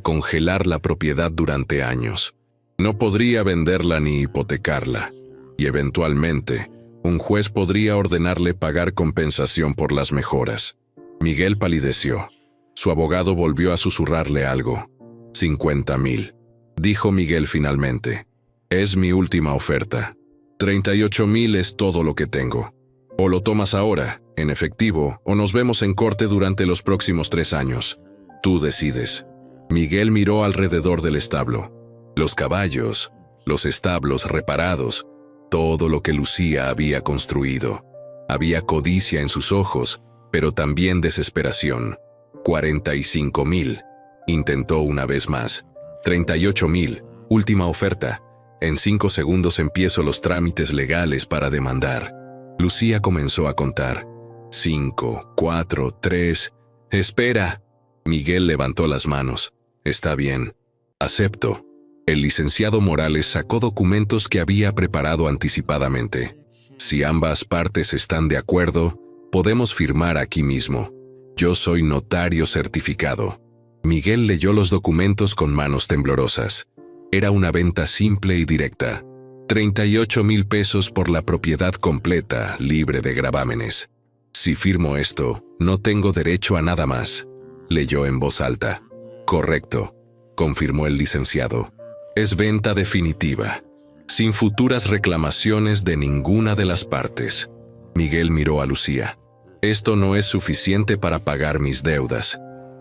congelar la propiedad durante años. No podría venderla ni hipotecarla. Y eventualmente, un juez podría ordenarle pagar compensación por las mejoras. Miguel palideció. Su abogado volvió a susurrarle algo. 50,000. Dijo Miguel finalmente. Es mi última oferta. 38,000 es todo lo que tengo. O lo tomas ahora, en efectivo, o nos vemos en corte durante los próximos 3 años. Tú decides. Miguel miró alrededor del establo. Los caballos, los establos reparados, todo lo que Lucía había construido. Había codicia en sus ojos, pero también desesperación. 45,000. Intentó una vez más. 38,000. Última oferta. En 5 segundos empiezo los trámites legales para demandar. Lucía comenzó a contar. 5, 4, 3... ¡Espera! Miguel levantó las manos. Está bien. Acepto. El licenciado Morales sacó documentos que había preparado anticipadamente. Si ambas partes están de acuerdo, podemos firmar aquí mismo. Yo soy notario certificado. Miguel leyó los documentos con manos temblorosas. Era una venta simple y directa. 38,000 pesos por la propiedad completa, libre de gravámenes. Si firmo esto, no tengo derecho a nada más. Leyó en voz alta. Correcto, confirmó el licenciado. Es venta definitiva, sin futuras reclamaciones de ninguna de las partes. Miguel miró a Lucía. Esto no es suficiente para pagar mis deudas.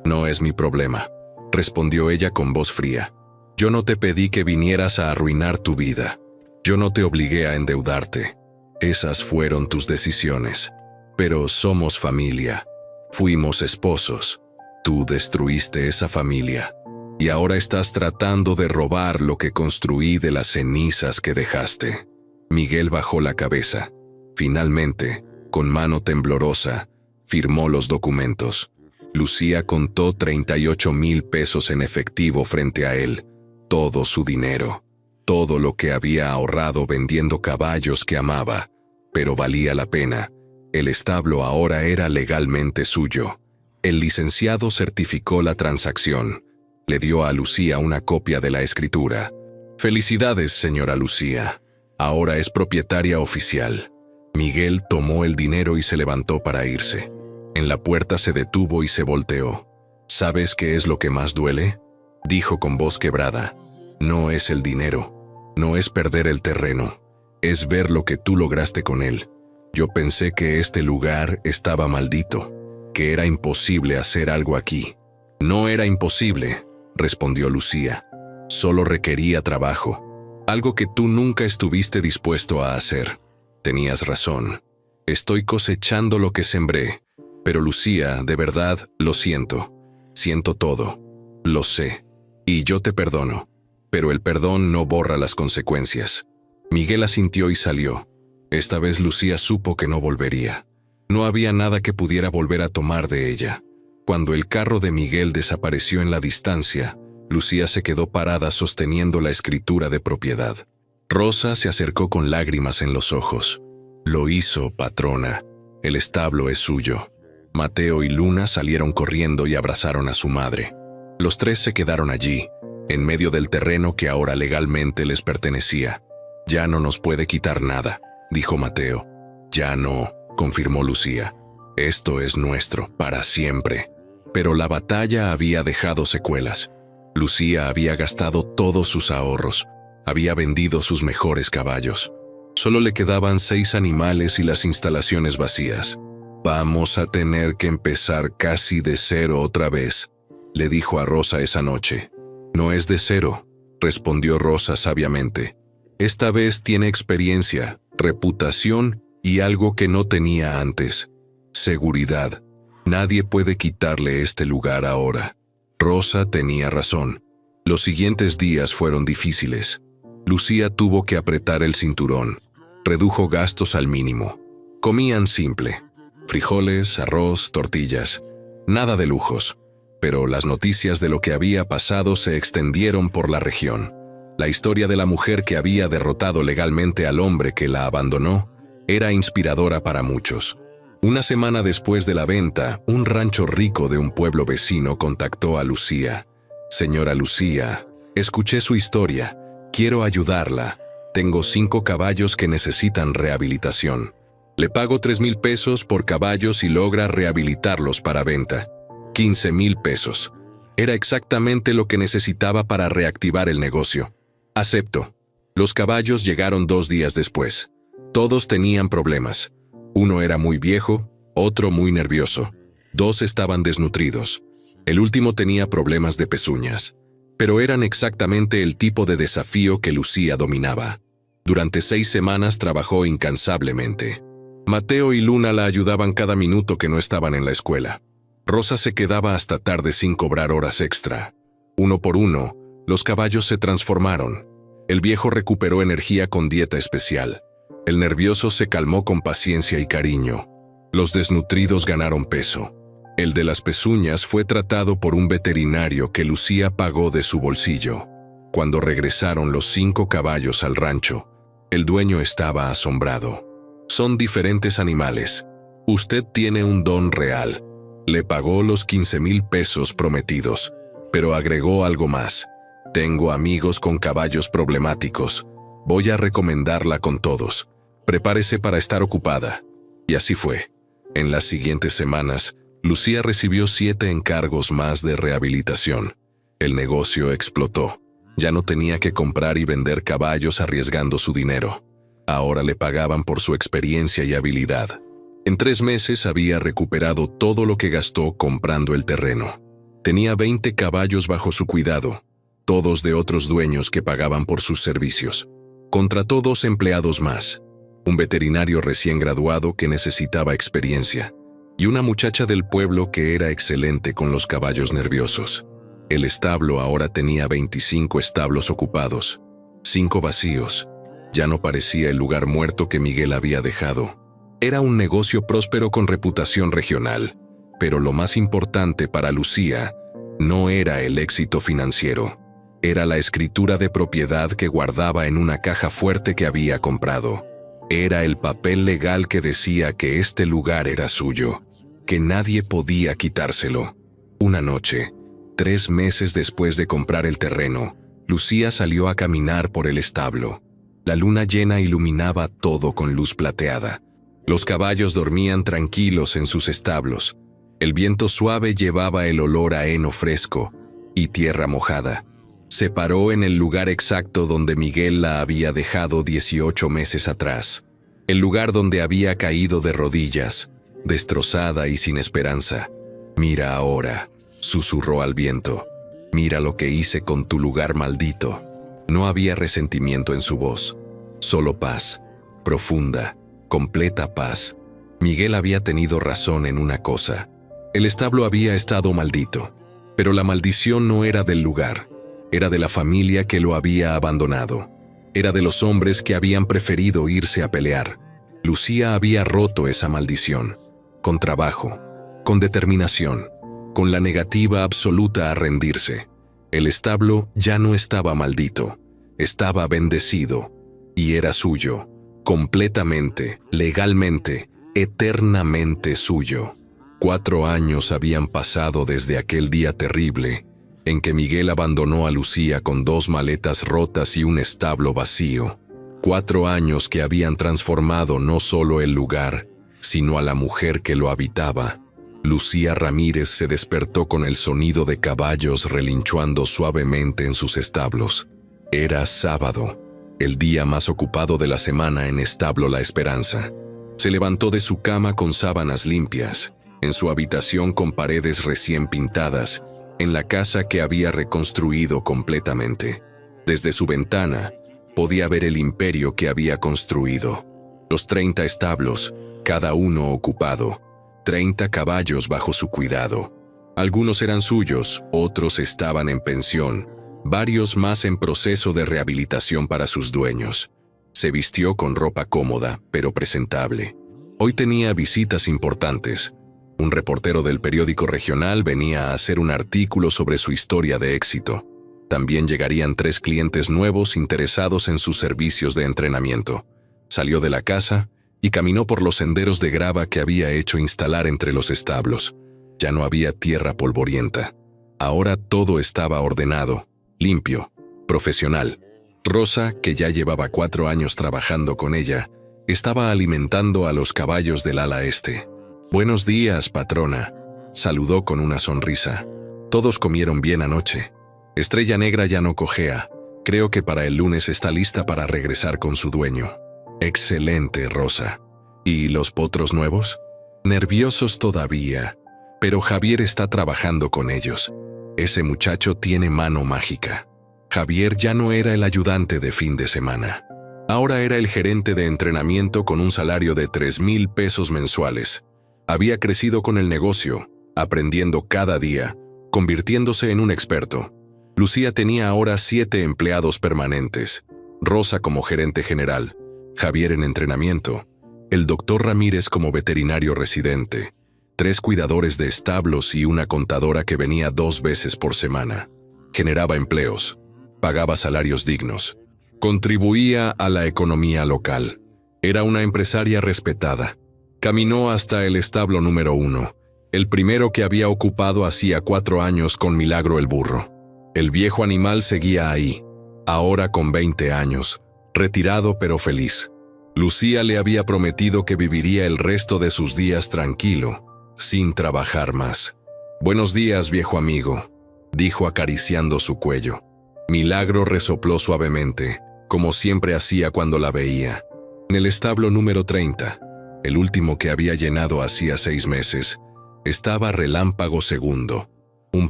No es mi problema, respondió ella con voz fría. Yo no te pedí que vinieras a arruinar tu vida. Yo no te obligué a endeudarte. Esas fueron tus decisiones. Pero somos familia. Fuimos esposos. Tú destruiste esa familia. Y ahora estás tratando de robar lo que construí de las cenizas que dejaste. Miguel bajó la cabeza. Finalmente, con mano temblorosa, firmó los documentos. Lucía contó 38,000 pesos en efectivo frente a él. Todo su dinero. Todo lo que había ahorrado vendiendo caballos que amaba. Pero valía la pena. El establo ahora era legalmente suyo. El licenciado certificó la transacción. Le dio a Lucía una copia de la escritura. Felicidades, señora Lucía. Ahora es propietaria oficial. Miguel tomó el dinero y se levantó para irse. En la puerta se detuvo y se volteó. ¿Sabes qué es lo que más duele?, dijo con voz quebrada. No es el dinero, no es perder el terreno, es ver lo que tú lograste con él. Yo pensé que este lugar estaba maldito, que era imposible hacer algo aquí. No era imposible, respondió Lucía. Solo requería trabajo, algo que tú nunca estuviste dispuesto a hacer. Tenías razón. Estoy cosechando lo que sembré. Pero Lucía, de verdad, lo siento. Siento todo. Lo sé. Y yo te perdono. Pero el perdón no borra las consecuencias. Miguel asintió y salió. Esta vez Lucía supo que no volvería. No había nada que pudiera volver a tomar de ella. Cuando el carro de Miguel desapareció en la distancia, Lucía se quedó parada sosteniendo la escritura de propiedad. Rosa se acercó con lágrimas en los ojos. Lo hizo, patrona. El establo es suyo. Mateo y Luna salieron corriendo y abrazaron a su madre. Los tres se quedaron allí, en medio del terreno que ahora legalmente les pertenecía. Ya no nos puede quitar nada, dijo Mateo. Ya no, confirmó Lucía. Esto es nuestro, para siempre. Pero la batalla había dejado secuelas. Lucía había gastado todos sus ahorros. Había vendido sus mejores caballos. Solo le quedaban 6 animales y las instalaciones vacías. Vamos a tener que empezar casi de cero otra vez, le dijo a Rosa esa noche. No es de cero, respondió Rosa sabiamente. Esta vez tiene experiencia, reputación y algo que no tenía antes. Seguridad. Nadie puede quitarle este lugar ahora. Rosa tenía razón. Los siguientes días fueron difíciles. Lucía tuvo que apretar el cinturón. Redujo gastos al mínimo. Comían simple. Frijoles, arroz, tortillas. Nada de lujos. Pero las noticias de lo que había pasado se extendieron por la región. La historia de la mujer que había derrotado legalmente al hombre que la abandonó era inspiradora para muchos. Una semana después de la venta, un rancho rico de un pueblo vecino contactó a Lucía. Señora Lucía, escuché su historia. Quiero ayudarla. Tengo 5 caballos que necesitan rehabilitación. Le pago 3,000 pesos por caballos y logra rehabilitarlos para venta. 15,000 pesos. Era exactamente lo que necesitaba para reactivar el negocio. Acepto. Los caballos llegaron 2 días después. Todos tenían problemas. Uno era muy viejo, otro muy nervioso. 2 estaban desnutridos. El último tenía problemas de pezuñas. Pero eran exactamente el tipo de desafío que Lucía dominaba. Durante 6 semanas trabajó incansablemente. Mateo y Luna la ayudaban cada minuto que no estaban en la escuela. Rosa se quedaba hasta tarde sin cobrar horas extra. Uno por uno, los caballos se transformaron. El viejo recuperó energía con dieta especial. El nervioso se calmó con paciencia y cariño. Los desnutridos ganaron peso. El de las pezuñas fue tratado por un veterinario que Lucía pagó de su bolsillo. Cuando regresaron los 5 caballos al rancho, el dueño estaba asombrado. Son diferentes animales. Usted tiene un don real. Le pagó los 15,000 pesos prometidos, pero agregó algo más. Tengo amigos con caballos problemáticos. Voy a recomendarla con todos. Prepárese para estar ocupada. Y así fue. En las siguientes semanas, Lucía recibió 7 encargos más de rehabilitación. El negocio explotó. Ya no tenía que comprar y vender caballos arriesgando su dinero. Ahora le pagaban por su experiencia y habilidad. En 3 meses había recuperado todo lo que gastó comprando el terreno. Tenía 20 caballos bajo su cuidado, todos de otros dueños que pagaban por sus servicios. Contrató 2 empleados más, un veterinario recién graduado que necesitaba experiencia, y una muchacha del pueblo que era excelente con los caballos nerviosos. El establo ahora tenía 25 establos ocupados, 5 vacíos. Ya no parecía el lugar muerto que Miguel había dejado. Era un negocio próspero con reputación regional, pero lo más importante para Lucía no era el éxito financiero. Era la escritura de propiedad que guardaba en una caja fuerte que había comprado. Era el papel legal que decía que este lugar era suyo, que nadie podía quitárselo. Una noche, 3 meses después de comprar el terreno, Lucía salió a caminar por el establo. La luna llena iluminaba todo con luz plateada. Los caballos dormían tranquilos en sus establos. El viento suave llevaba el olor a heno fresco y tierra mojada. Se paró en el lugar exacto donde Miguel la había dejado 18 meses atrás. El lugar donde había caído de rodillas, destrozada y sin esperanza. «Mira ahora», susurró al viento. «Mira lo que hice con tu lugar maldito». No había resentimiento en su voz, solo paz, profunda, completa paz. Miguel había tenido razón en una cosa. El establo había estado maldito, pero la maldición no era del lugar, era de la familia que lo había abandonado. Era de los hombres que habían preferido irse a pelear. Lucía había roto esa maldición, con trabajo, con determinación, con la negativa absoluta a rendirse. El establo ya no estaba maldito, estaba bendecido, y era suyo, completamente, legalmente, eternamente suyo. 4 años habían pasado desde aquel día terrible, en que Miguel abandonó a Lucía con 2 maletas rotas y un establo vacío. 4 años que habían transformado no solo el lugar, sino a la mujer que lo habitaba. Lucía Ramírez se despertó con el sonido de caballos relinchuando suavemente en sus establos. Era sábado, el día más ocupado de la semana en Establo La Esperanza. Se levantó de su cama con sábanas limpias, en su habitación con paredes recién pintadas, en la casa que había reconstruido completamente. Desde su ventana, podía ver el imperio que había construido. Los 30 establos, cada uno ocupado, 30 caballos bajo su cuidado. Algunos eran suyos, otros estaban en pensión, varios más en proceso de rehabilitación para sus dueños. Se vistió con ropa cómoda, pero presentable. Hoy tenía visitas importantes. Un reportero del periódico regional venía a hacer un artículo sobre su historia de éxito. También llegarían 3 clientes nuevos interesados en sus servicios de entrenamiento. Salió de la casa y caminó por los senderos de grava que había hecho instalar entre los establos. Ya no había tierra polvorienta. Ahora todo estaba ordenado, limpio, profesional. Rosa, que ya llevaba 4 años trabajando con ella, estaba alimentando a los caballos del ala este. «Buenos días, patrona», saludó con una sonrisa. «Todos comieron bien anoche. Estrella Negra ya no cojea. Creo que para el lunes está lista para regresar con su dueño». «Excelente, Rosa. ¿Y los potros nuevos?» «Nerviosos todavía, pero Javier está trabajando con ellos. Ese muchacho tiene mano mágica». Javier ya no era el ayudante de fin de semana. Ahora era el gerente de entrenamiento con un salario de 3,000 pesos mensuales. Había crecido con el negocio, aprendiendo cada día, convirtiéndose en un experto. Lucía tenía ahora 7 empleados permanentes. Rosa como gerente general, Javier en entrenamiento, el doctor Ramírez como veterinario residente, 3 cuidadores de establos y una contadora que venía 2 veces por semana. Generaba empleos, pagaba salarios dignos, contribuía a la economía local. Era una empresaria respetada. Caminó hasta el establo número 1, el primero que había ocupado hacía 4 años con Milagro el burro. El viejo animal seguía ahí, ahora con 20 años, retirado pero feliz. Lucía le había prometido que viviría el resto de sus días tranquilo, sin trabajar más. «Buenos días, viejo amigo», dijo acariciando su cuello. Milagro resopló suavemente, como siempre hacía cuando la veía. En el establo número 30, el último que había llenado hacía 6 meses, estaba Relámpago Segundo, un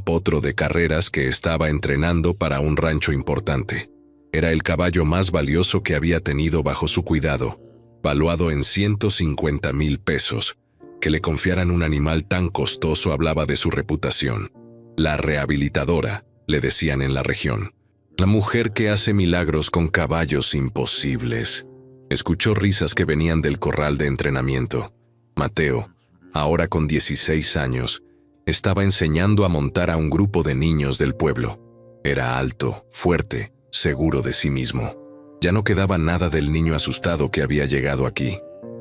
potro de carreras que estaba entrenando para un rancho importante. Era el caballo más valioso que había tenido bajo su cuidado, valuado en 150,000 pesos. Que le confiaran un animal tan costoso hablaba de su reputación. La rehabilitadora, le decían en la región. La mujer que hace milagros con caballos imposibles. Escuchó risas que venían del corral de entrenamiento. Mateo, ahora con 16 años, estaba enseñando a montar a un grupo de niños del pueblo. Era alto, fuerte, seguro de sí mismo. Ya no quedaba nada del niño asustado que había llegado aquí.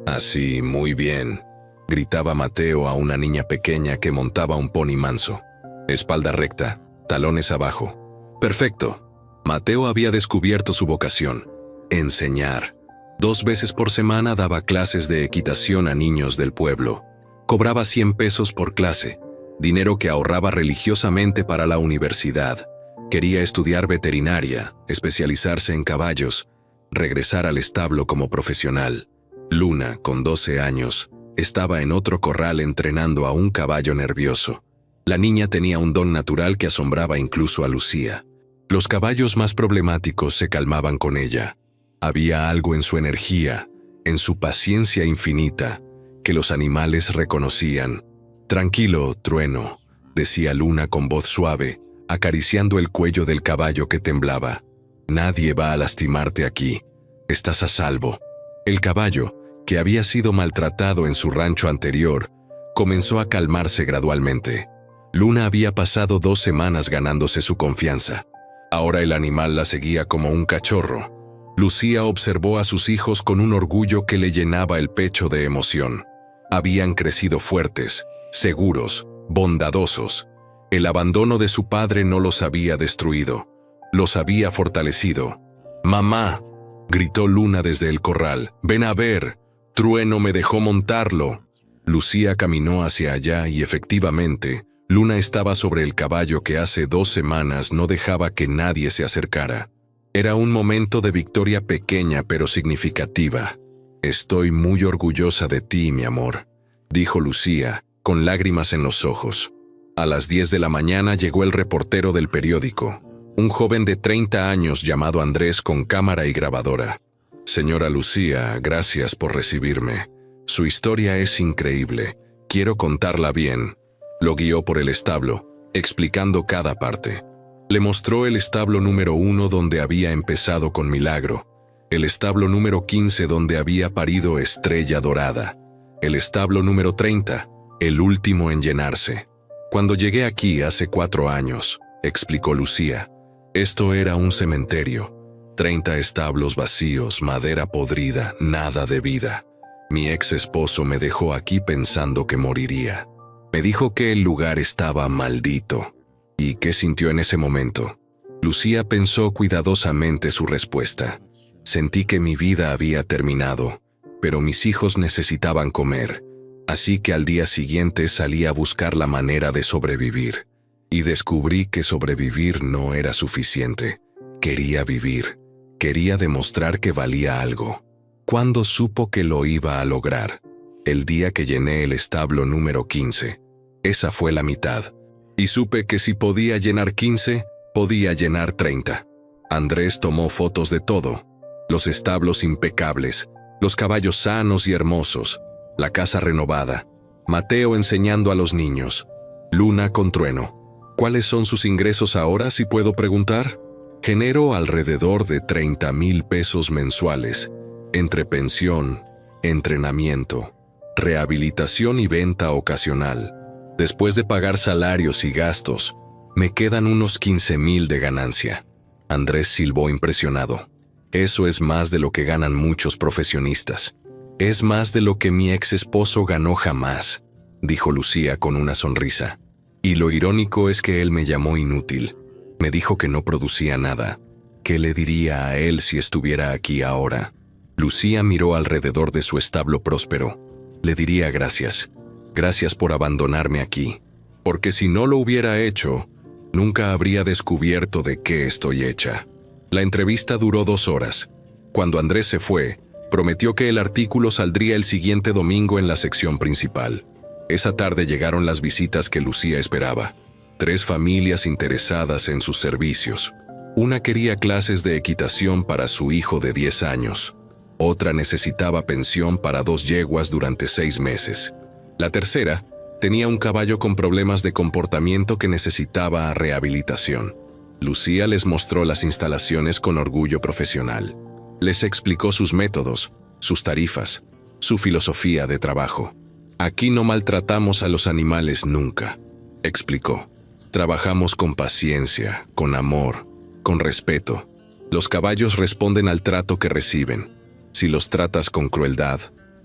«Así, muy bien», gritaba Mateo a una niña pequeña que montaba un pony manso. Espalda recta, talones abajo. «Perfecto». Mateo había descubierto su vocación: enseñar. 2 veces por semana daba clases de equitación a niños del pueblo. Cobraba 100 pesos por clase, dinero que ahorraba religiosamente para la universidad. Quería estudiar veterinaria, especializarse en caballos, regresar al establo como profesional. Luna, con 12 años, estaba en otro corral entrenando a un caballo nervioso. La niña tenía un don natural que asombraba incluso a Lucía. Los caballos más problemáticos se calmaban con ella. Había algo en su energía, en su paciencia infinita, que los animales reconocían. «Tranquilo, Trueno», decía Luna con voz suave, acariciando el cuello del caballo que temblaba. «Nadie va a lastimarte aquí. Estás a salvo». El caballo, que había sido maltratado en su rancho anterior, comenzó a calmarse gradualmente. Luna había pasado 2 semanas ganándose su confianza. Ahora el animal la seguía como un cachorro. Lucía observó a sus hijos con un orgullo que le llenaba el pecho de emoción. Habían crecido fuertes, seguros, bondadosos. El abandono de su padre no los había destruido, los había fortalecido. «Mamá», gritó Luna desde el corral, «ven a ver, Trueno me dejó montarlo». Lucía caminó hacia allá y efectivamente, Luna estaba sobre el caballo que hace 2 semanas no dejaba que nadie se acercara. Era un momento de victoria pequeña pero significativa. «Estoy muy orgullosa de ti, mi amor», dijo Lucía, con lágrimas en los ojos. A las 10 de la mañana llegó el reportero del periódico, un joven de 30 años llamado Andrés con cámara y grabadora. «Señora Lucía, gracias por recibirme. Su historia es increíble. Quiero contarla bien». Lo guió por el establo, explicando cada parte. Le mostró el establo número 1 donde había empezado con Milagro, el establo número 15 donde había parido Estrella Dorada, el establo número 30, el último en llenarse. «Cuando llegué aquí hace 4 años», explicó Lucía, «esto era un cementerio. 30 establos vacíos, madera podrida, nada de vida. Mi ex esposo me dejó aquí pensando que moriría. Me dijo que el lugar estaba maldito». ¿Y qué sintió en ese momento? Lucía pensó cuidadosamente su respuesta. «Sentí que mi vida había terminado, pero mis hijos necesitaban comer, así que al día siguiente salí a buscar la manera de sobrevivir. Y descubrí que sobrevivir no era suficiente. Quería vivir, quería demostrar que valía algo». ¿Cuándo supo que lo iba a lograr? El día que llené el establo número 15. Esa fue la mitad. Y supe que si podía llenar 15, podía llenar 30. Andrés tomó fotos de todo. Los establos impecables, los caballos sanos y hermosos, la casa renovada, Mateo enseñando a los niños, Luna con Trueno. ¿Cuáles son sus ingresos ahora, si puedo preguntar? Genero alrededor de 30,000 pesos mensuales, entre pensión, entrenamiento, rehabilitación y venta ocasional. Después de pagar salarios y gastos, me quedan unos 15,000 de ganancia». Andrés silbó impresionado. «Eso es más de lo que ganan muchos profesionistas. Es más de lo que mi ex esposo ganó jamás», dijo Lucía con una sonrisa. «Y lo irónico es que él me llamó inútil. Me dijo que no producía nada. ¿Qué le diría a él si estuviera aquí ahora?» Lucía miró alrededor de su establo próspero. «Le diría gracias. Gracias por abandonarme aquí, porque si no lo hubiera hecho, nunca habría descubierto de qué estoy hecha». La entrevista duró 2 horas. Cuando Andrés se fue, prometió que el artículo saldría el siguiente domingo en la sección principal. Esa tarde llegaron las visitas que Lucía esperaba. 3 familias interesadas en sus servicios. Una quería clases de equitación para su hijo de 10 años. Otra necesitaba pensión para 2 yeguas durante 6 meses. La tercera tenía un caballo con problemas de comportamiento que necesitaba rehabilitación. Lucía les mostró las instalaciones con orgullo profesional. Les explicó sus métodos, sus tarifas, su filosofía de trabajo. «Aquí no maltratamos a los animales nunca», explicó. «Trabajamos con paciencia, con amor, con respeto. Los caballos responden al trato que reciben. Si los tratas con crueldad,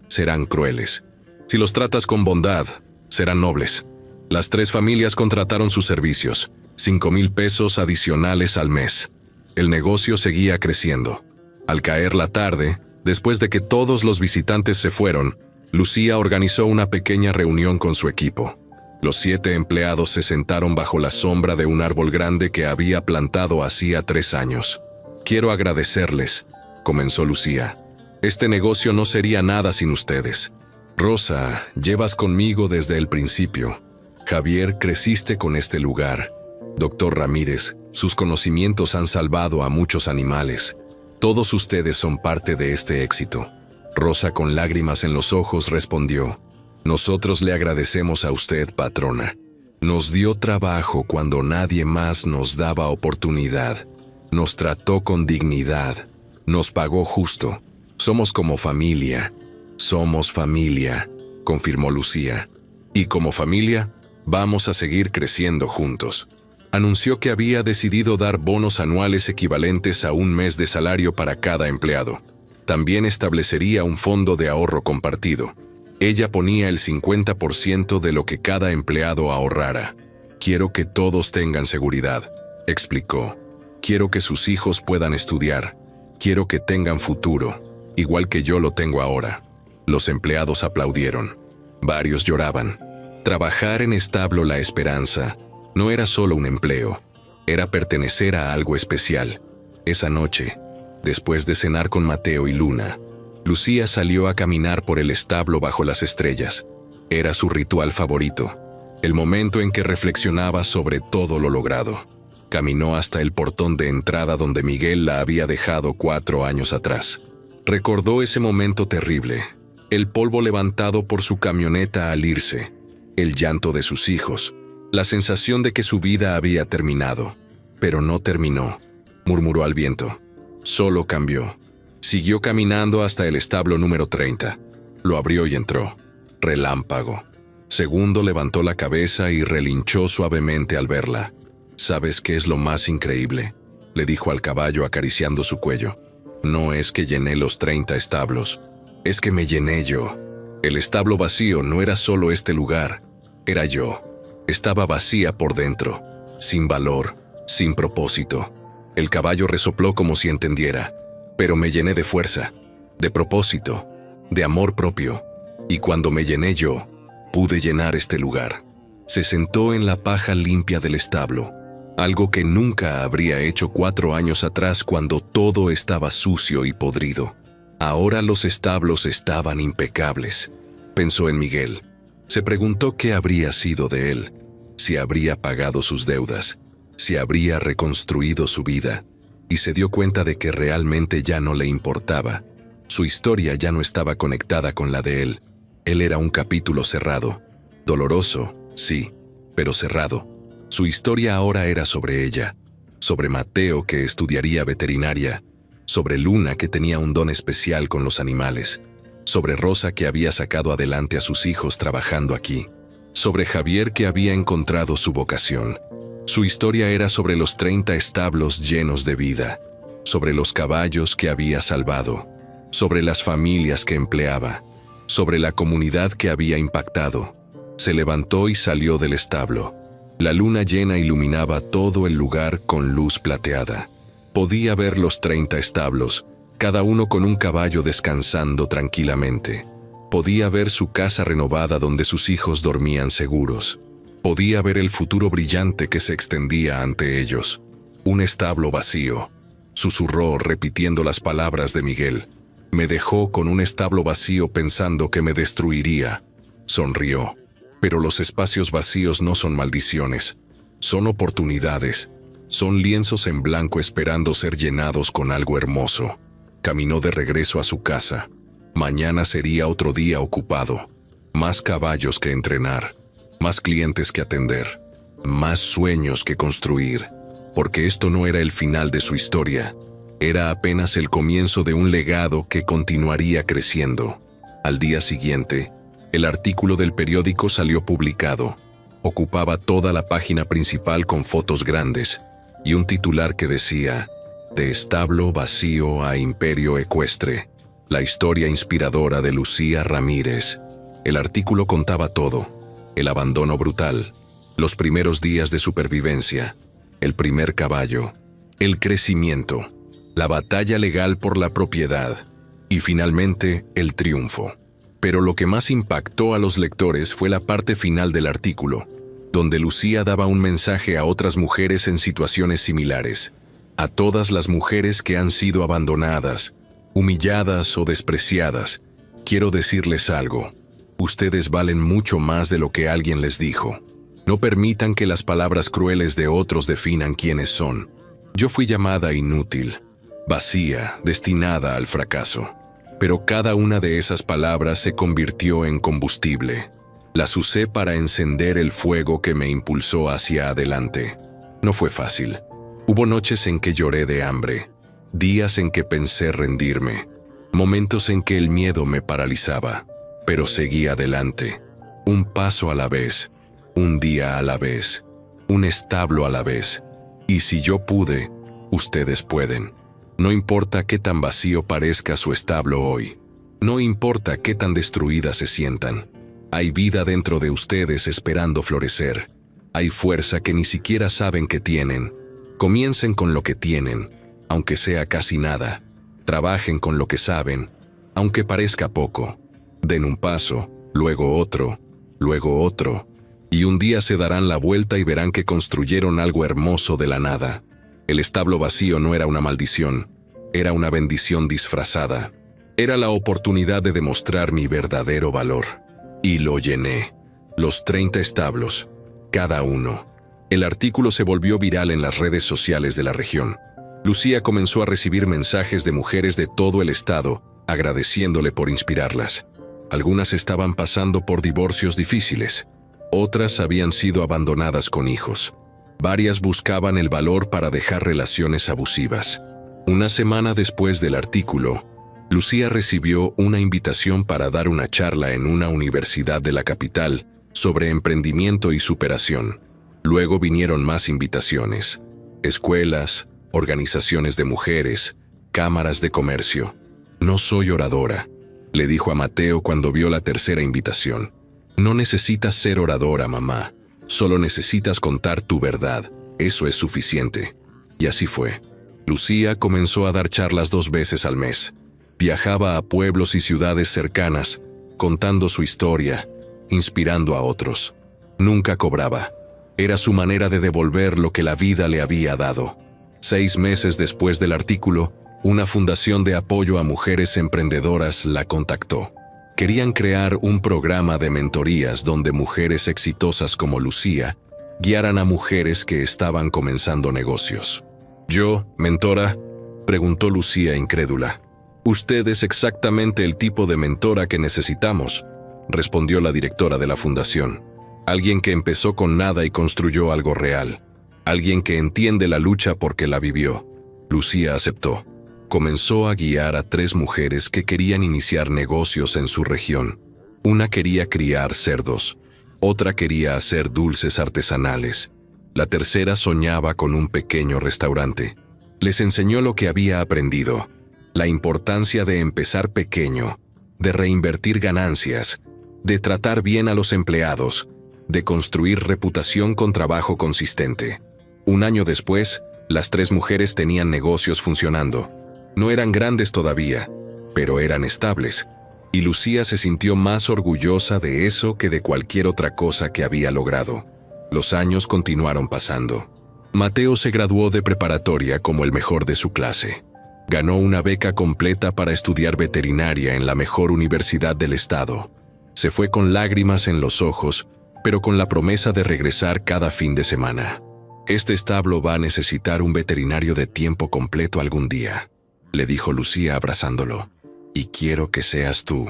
serán crueles. Si los tratas con bondad, serán nobles». Las 3 familias contrataron sus servicios, 5,000 pesos adicionales al mes. El negocio seguía creciendo. Al caer la tarde, Después de que todos los visitantes se fueron, Lucía organizó una pequeña reunión con su equipo. Los 7 empleados se sentaron bajo la sombra de un árbol grande que había plantado hacía 3 años. «Quiero agradecerles», comenzó Lucía. «Este negocio no sería nada sin ustedes. Rosa, llevas conmigo desde el principio. Javier, creciste con este lugar. Doctor Ramírez, sus conocimientos han salvado a muchos animales. Todos ustedes son parte de este éxito». Rosa, con lágrimas en los ojos, respondió: «Nosotros le agradecemos a usted, patrona. Nos dio trabajo cuando nadie más nos daba oportunidad. Nos trató con dignidad. Nos pagó justo. Somos como familia». «Somos familia», confirmó Lucía. «Y como familia, vamos a seguir creciendo juntos». Anunció que había decidido dar bonos anuales equivalentes a un mes de salario para cada empleado. También establecería un fondo de ahorro compartido. Ella ponía el 50% de lo que cada empleado ahorrara. «Quiero que todos tengan seguridad», explicó. «Quiero que sus hijos puedan estudiar. Quiero que tengan futuro, igual que yo lo tengo ahora». Los empleados aplaudieron. Varios lloraban. Trabajar en Establo La Esperanza no era solo un empleo, era pertenecer a algo especial. Esa noche, después de cenar con Mateo y Luna, Lucía salió a caminar por el establo bajo las estrellas. Era su ritual favorito, el momento en que reflexionaba sobre todo lo logrado. Caminó hasta el portón de entrada donde Miguel la había dejado 4 años atrás. Recordó ese momento terrible, el polvo levantado por su camioneta al irse, el llanto de sus hijos, la sensación de que su vida había terminado. Pero no terminó, murmuró al viento. Solo cambió. Siguió caminando hasta el establo número 30. Lo abrió y entró. Relámpago. Segundo levantó la cabeza y relinchó suavemente al verla. «¿Sabes qué es lo más increíble?», le dijo al caballo acariciando su cuello. «No es que llené los 30 establos, es que me llené yo. El establo vacío no era solo este lugar, era yo. Estaba vacía por dentro, sin valor, sin propósito». El caballo resopló como si entendiera. «Pero me llené de fuerza, de propósito, de amor propio. Y cuando me llené yo, pude llenar este lugar». Se sentó en la paja limpia del establo, algo que nunca habría hecho 4 años atrás cuando todo estaba sucio y podrido. Ahora los establos estaban impecables. Pensó en Miguel. Se preguntó qué habría sido de él, si habría pagado sus deudas, si habría reconstruido su vida, y se dio cuenta de que realmente ya no le importaba. Su historia ya no estaba conectada con la de él. Él era un capítulo cerrado. Doloroso, sí, pero cerrado. Su historia ahora era sobre ella, sobre Mateo, que estudiaría veterinaria, sobre Luna, que tenía un don especial con los animales, sobre Rosa, que había sacado adelante a sus hijos trabajando aquí, sobre Javier, que había encontrado su vocación. Su historia era sobre los 30 establos llenos de vida, sobre los caballos que había salvado, sobre las familias que empleaba, sobre la comunidad que había impactado. Se levantó y salió del establo. La luna llena iluminaba todo el lugar con luz plateada. Podía ver los 30 establos, cada uno con un caballo descansando tranquilamente. Podía ver su casa renovada donde sus hijos dormían seguros. Podía ver el futuro brillante que se extendía ante ellos. «Un establo vacío», susurró repitiendo las palabras de Miguel. «Me dejó con un establo vacío pensando que me destruiría». Sonrió. «Pero los espacios vacíos no son maldiciones, son oportunidades, son lienzos en blanco esperando ser llenados con algo hermoso». Caminó de regreso a su casa. Mañana sería otro día ocupado. Más caballos que entrenar, más clientes que atender, más sueños que construir. Porque esto no era el final de su historia, era apenas el comienzo de un legado que continuaría creciendo. Al día siguiente, el artículo del periódico salió publicado. Ocupaba toda la página principal con fotos grandes y un titular que decía: «De establo vacío a imperio ecuestre, la historia inspiradora de Lucía Ramírez». El artículo contaba todo: el abandono brutal, los primeros días de supervivencia, el primer caballo, el crecimiento, la batalla legal por la propiedad Y finalmente, el triunfo. Pero lo que más impactó a los lectores fue la parte final del artículo, donde Lucía daba un mensaje a otras mujeres en situaciones similares. A todas las mujeres que han sido abandonadas, humilladas o despreciadas, quiero decirles algo. Ustedes valen mucho más de lo que alguien les dijo. No permitan que las palabras crueles de otros definan quiénes son. Yo fui llamada inútil, vacía, destinada al fracaso. Pero cada una de esas palabras se convirtió en combustible. Las usé para encender el fuego que me impulsó hacia adelante. No fue fácil. Hubo noches en que lloré de hambre, días en que pensé rendirme, momentos en que el miedo me paralizaba, pero seguí adelante, un paso a la vez, un día a la vez, un establo a la vez. Y si yo pude, ustedes pueden. No importa qué tan vacío parezca su establo hoy, no importa qué tan destruidas se sientan, hay vida dentro de ustedes esperando florecer, hay fuerza que ni siquiera saben que tienen. Comiencen con lo que tienen, aunque sea casi nada. Trabajen con lo que saben, aunque parezca poco. Den un paso, luego otro, y un día se darán la vuelta y verán que construyeron algo hermoso de la nada. El establo vacío no era una maldición, era una bendición disfrazada. Era la oportunidad de demostrar mi verdadero valor. Y lo llené. Los 30 establos, cada uno. El artículo se volvió viral en las redes sociales de la región. Lucía comenzó a recibir mensajes de mujeres de todo el estado, agradeciéndole por inspirarlas. Algunas estaban pasando por divorcios difíciles. Otras habían sido abandonadas con hijos. Varias buscaban el valor para dejar relaciones abusivas. Una semana después del artículo, Lucía recibió una invitación para dar una charla en una universidad de la capital sobre emprendimiento y superación. Luego vinieron más invitaciones, escuelas, organizaciones de mujeres, cámaras de comercio. No soy oradora, le dijo a Mateo cuando vio la tercera invitación. No necesitas ser oradora, mamá, solo necesitas contar tu verdad, eso es suficiente. Y así fue. Lucía comenzó a dar charlas 2 veces al mes. Viajaba a pueblos y ciudades cercanas, contando su historia, inspirando a otros. Nunca cobraba. Era su manera de devolver lo que la vida le había dado. 6 meses después del artículo, una fundación de apoyo a mujeres emprendedoras la contactó. Querían crear un programa de mentorías donde mujeres exitosas como Lucía guiaran a mujeres que estaban comenzando negocios. ¿Yo, mentora?, preguntó Lucía incrédula. «Usted es exactamente el tipo de mentora que necesitamos», respondió la directora de la fundación. Alguien que empezó con nada y construyó algo real. Alguien que entiende la lucha porque la vivió. Lucía aceptó. Comenzó a guiar a 3 mujeres que querían iniciar negocios en su región. Una quería criar cerdos. Otra quería hacer dulces artesanales. La tercera soñaba con un pequeño restaurante. Les enseñó lo que había aprendido. La importancia de empezar pequeño, de reinvertir ganancias, de tratar bien a los empleados, de construir reputación con trabajo consistente. 1 año después, las 3 mujeres tenían negocios funcionando. No eran grandes todavía, pero eran estables, y Lucía se sintió más orgullosa de eso que de cualquier otra cosa que había logrado. Los años continuaron pasando. Mateo se graduó de preparatoria como el mejor de su clase. Ganó una beca completa para estudiar veterinaria en la mejor universidad del estado. Se fue con lágrimas en los ojos, pero con la promesa de regresar cada fin de semana. «Este establo va a necesitar un veterinario de tiempo completo algún día», le dijo Lucía abrazándolo. «Y quiero que seas tú».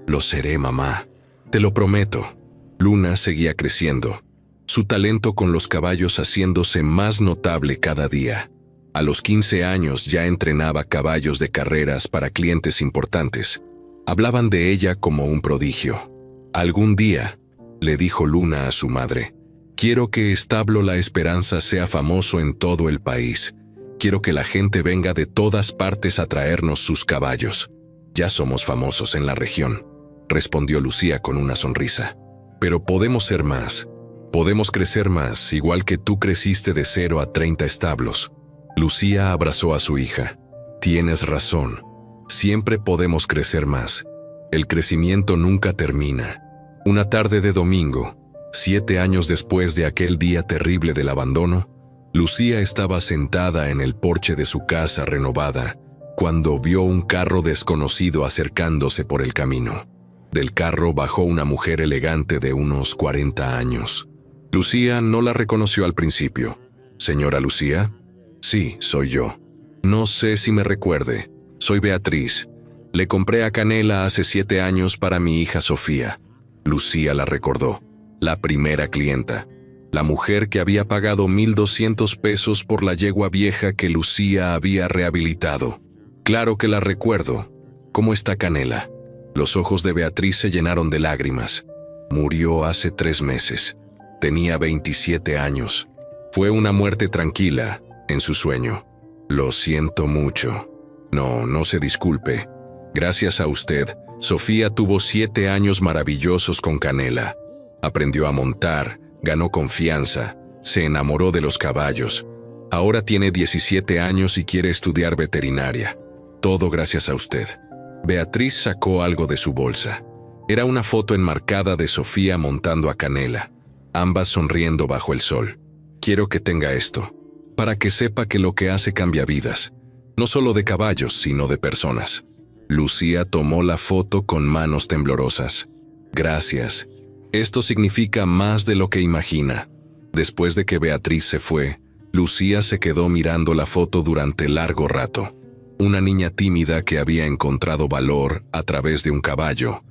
«Lo seré, mamá. Te lo prometo». Luna seguía creciendo, su talento con los caballos haciéndose más notable cada día. A los 15 años ya entrenaba caballos de carreras para clientes importantes. Hablaban de ella como un prodigio. «Algún día», le dijo Luna a su madre, «quiero que Establo La Esperanza sea famoso en todo el país. Quiero que la gente venga de todas partes a traernos sus caballos. Ya somos famosos en la región», respondió Lucía con una sonrisa. «Pero podemos ser más. Podemos crecer más, igual que tú creciste de 0 a 30 establos». Lucía abrazó a su hija. «Tienes razón. Siempre podemos crecer más. El crecimiento nunca termina. Una tarde de domingo, 7 años después de aquel día terrible del abandono, Lucía estaba sentada en el porche de su casa renovada cuando vio un carro desconocido acercándose por el camino. Del carro bajó una mujer elegante de unos 40 años. Lucía no la reconoció al principio. «¿Señora Lucía?» «Sí, soy yo. No sé si me recuerde. Soy Beatriz. Le compré a Canela hace 7 años para mi hija Sofía». Lucía la recordó. La primera clienta. La mujer que había pagado 1,200 pesos por la yegua vieja que Lucía había rehabilitado. «Claro que la recuerdo. ¿Cómo está Canela?» Los ojos de Beatriz se llenaron de lágrimas. «Murió hace 3 meses. Tenía 27 años. Fue una muerte tranquila, en su sueño. Lo siento mucho». No se disculpe. Gracias a usted, Sofía tuvo 7 años maravillosos con Canela. Aprendió a montar, ganó confianza, se enamoró de los caballos. Ahora tiene 17 años y quiere estudiar veterinaria. Todo gracias a usted». Beatriz sacó algo de su bolsa. Era una foto enmarcada de Sofía montando a Canela, ambas sonriendo bajo el sol. «Quiero que tenga esto, para que sepa que lo que hace cambia vidas, no solo de caballos, sino de personas». Lucía tomó la foto con manos temblorosas. «Gracias. Esto significa más de lo que imagina». Después de que Beatriz se fue, Lucía se quedó mirando la foto durante largo rato. Una niña tímida que había encontrado valor a través de un caballo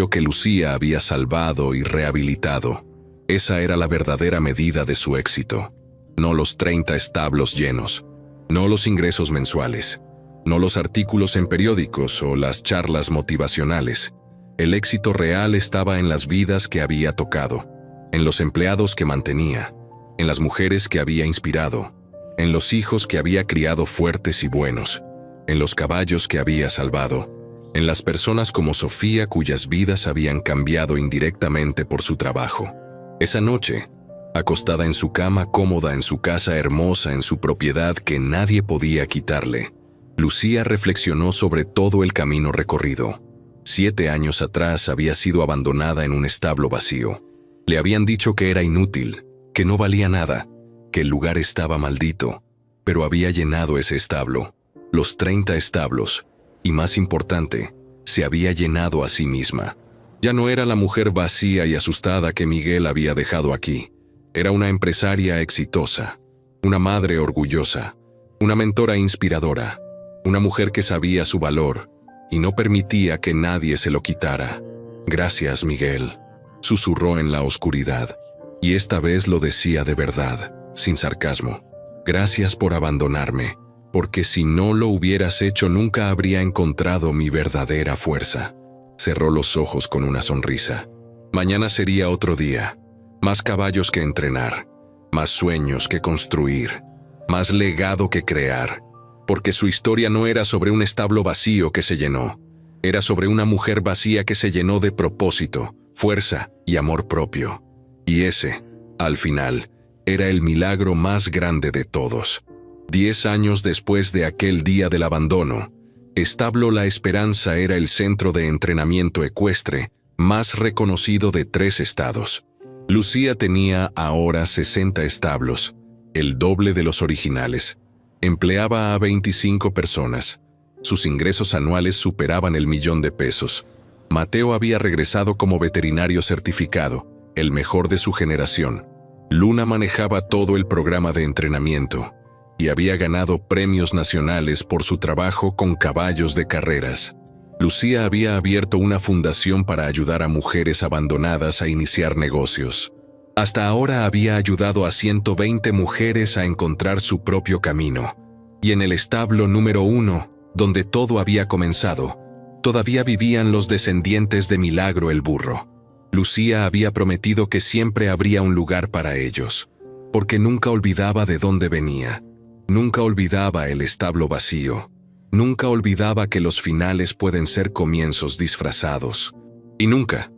que Lucía había salvado y rehabilitado. Esa era la verdadera medida de su éxito. No los 30 establos llenos, no los ingresos mensuales, no los artículos en periódicos o las charlas motivacionales. El éxito real estaba en las vidas que había tocado, en los empleados que mantenía, en las mujeres que había inspirado, en los hijos que había criado fuertes y buenos, en los caballos que había salvado, en las personas como Sofía cuyas vidas habían cambiado indirectamente por su trabajo. Esa noche, acostada en su cama cómoda en su casa hermosa en su propiedad que nadie podía quitarle, Lucía reflexionó sobre todo el camino recorrido. 7 años atrás había sido abandonada en un establo vacío. Le habían dicho que era inútil, que no valía nada, que el lugar estaba maldito, pero había llenado ese establo, los 30 establos, y más importante, se había llenado a sí misma. Ya no era la mujer vacía y asustada que Miguel había dejado aquí. Era una empresaria exitosa, una madre orgullosa, una mentora inspiradora, una mujer que sabía su valor y no permitía que nadie se lo quitara. «Gracias, Miguel», susurró en la oscuridad, y esta vez lo decía de verdad, sin sarcasmo. «Gracias por abandonarme, porque si no lo hubieras hecho nunca habría encontrado mi verdadera fuerza». Cerró los ojos con una sonrisa. Mañana sería otro día. Más caballos que entrenar, más sueños que construir, más legado que crear. Porque su historia no era sobre un establo vacío que se llenó. Era sobre una mujer vacía que se llenó de propósito, fuerza y amor propio. Y ese, al final, era el milagro más grande de todos. 10 años después de aquel día del abandono, Establo La Esperanza era el centro de entrenamiento ecuestre más reconocido de 3 estados. Lucía tenía ahora 60 establos, el doble de los originales. Empleaba a 25 personas. Sus ingresos anuales superaban el 1,000,000 de pesos. Mateo había regresado como veterinario certificado, el mejor de su generación. Luna manejaba todo el programa de entrenamiento y había ganado premios nacionales por su trabajo con caballos de carreras. Lucía había abierto una fundación para ayudar a mujeres abandonadas a iniciar negocios. Hasta ahora había ayudado a 120 mujeres a encontrar su propio camino. Y en el establo número 1, donde todo había comenzado, todavía vivían los descendientes de Milagro el burro. Lucía había prometido que siempre habría un lugar para ellos, porque nunca olvidaba de dónde venía. Nunca olvidaba el establo vacío. Nunca olvidaba que los finales pueden ser comienzos disfrazados. Y nunca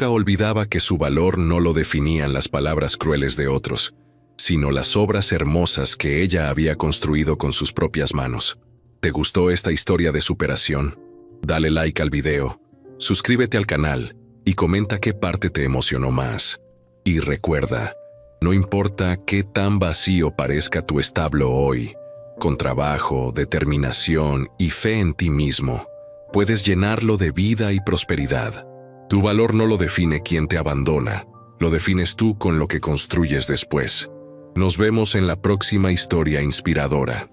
olvidaba que su valor no lo definían las palabras crueles de otros, sino las obras hermosas que ella había construido con sus propias manos. ¿Te gustó esta historia de superación? Dale like al video, suscríbete al canal y comenta qué parte te emocionó más. Y recuerda, no importa qué tan vacío parezca tu establo hoy, con trabajo, determinación y fe en ti mismo, puedes llenarlo de vida y prosperidad. Tu valor no lo define quien te abandona, lo defines tú con lo que construyes después. Nos vemos en la próxima historia inspiradora.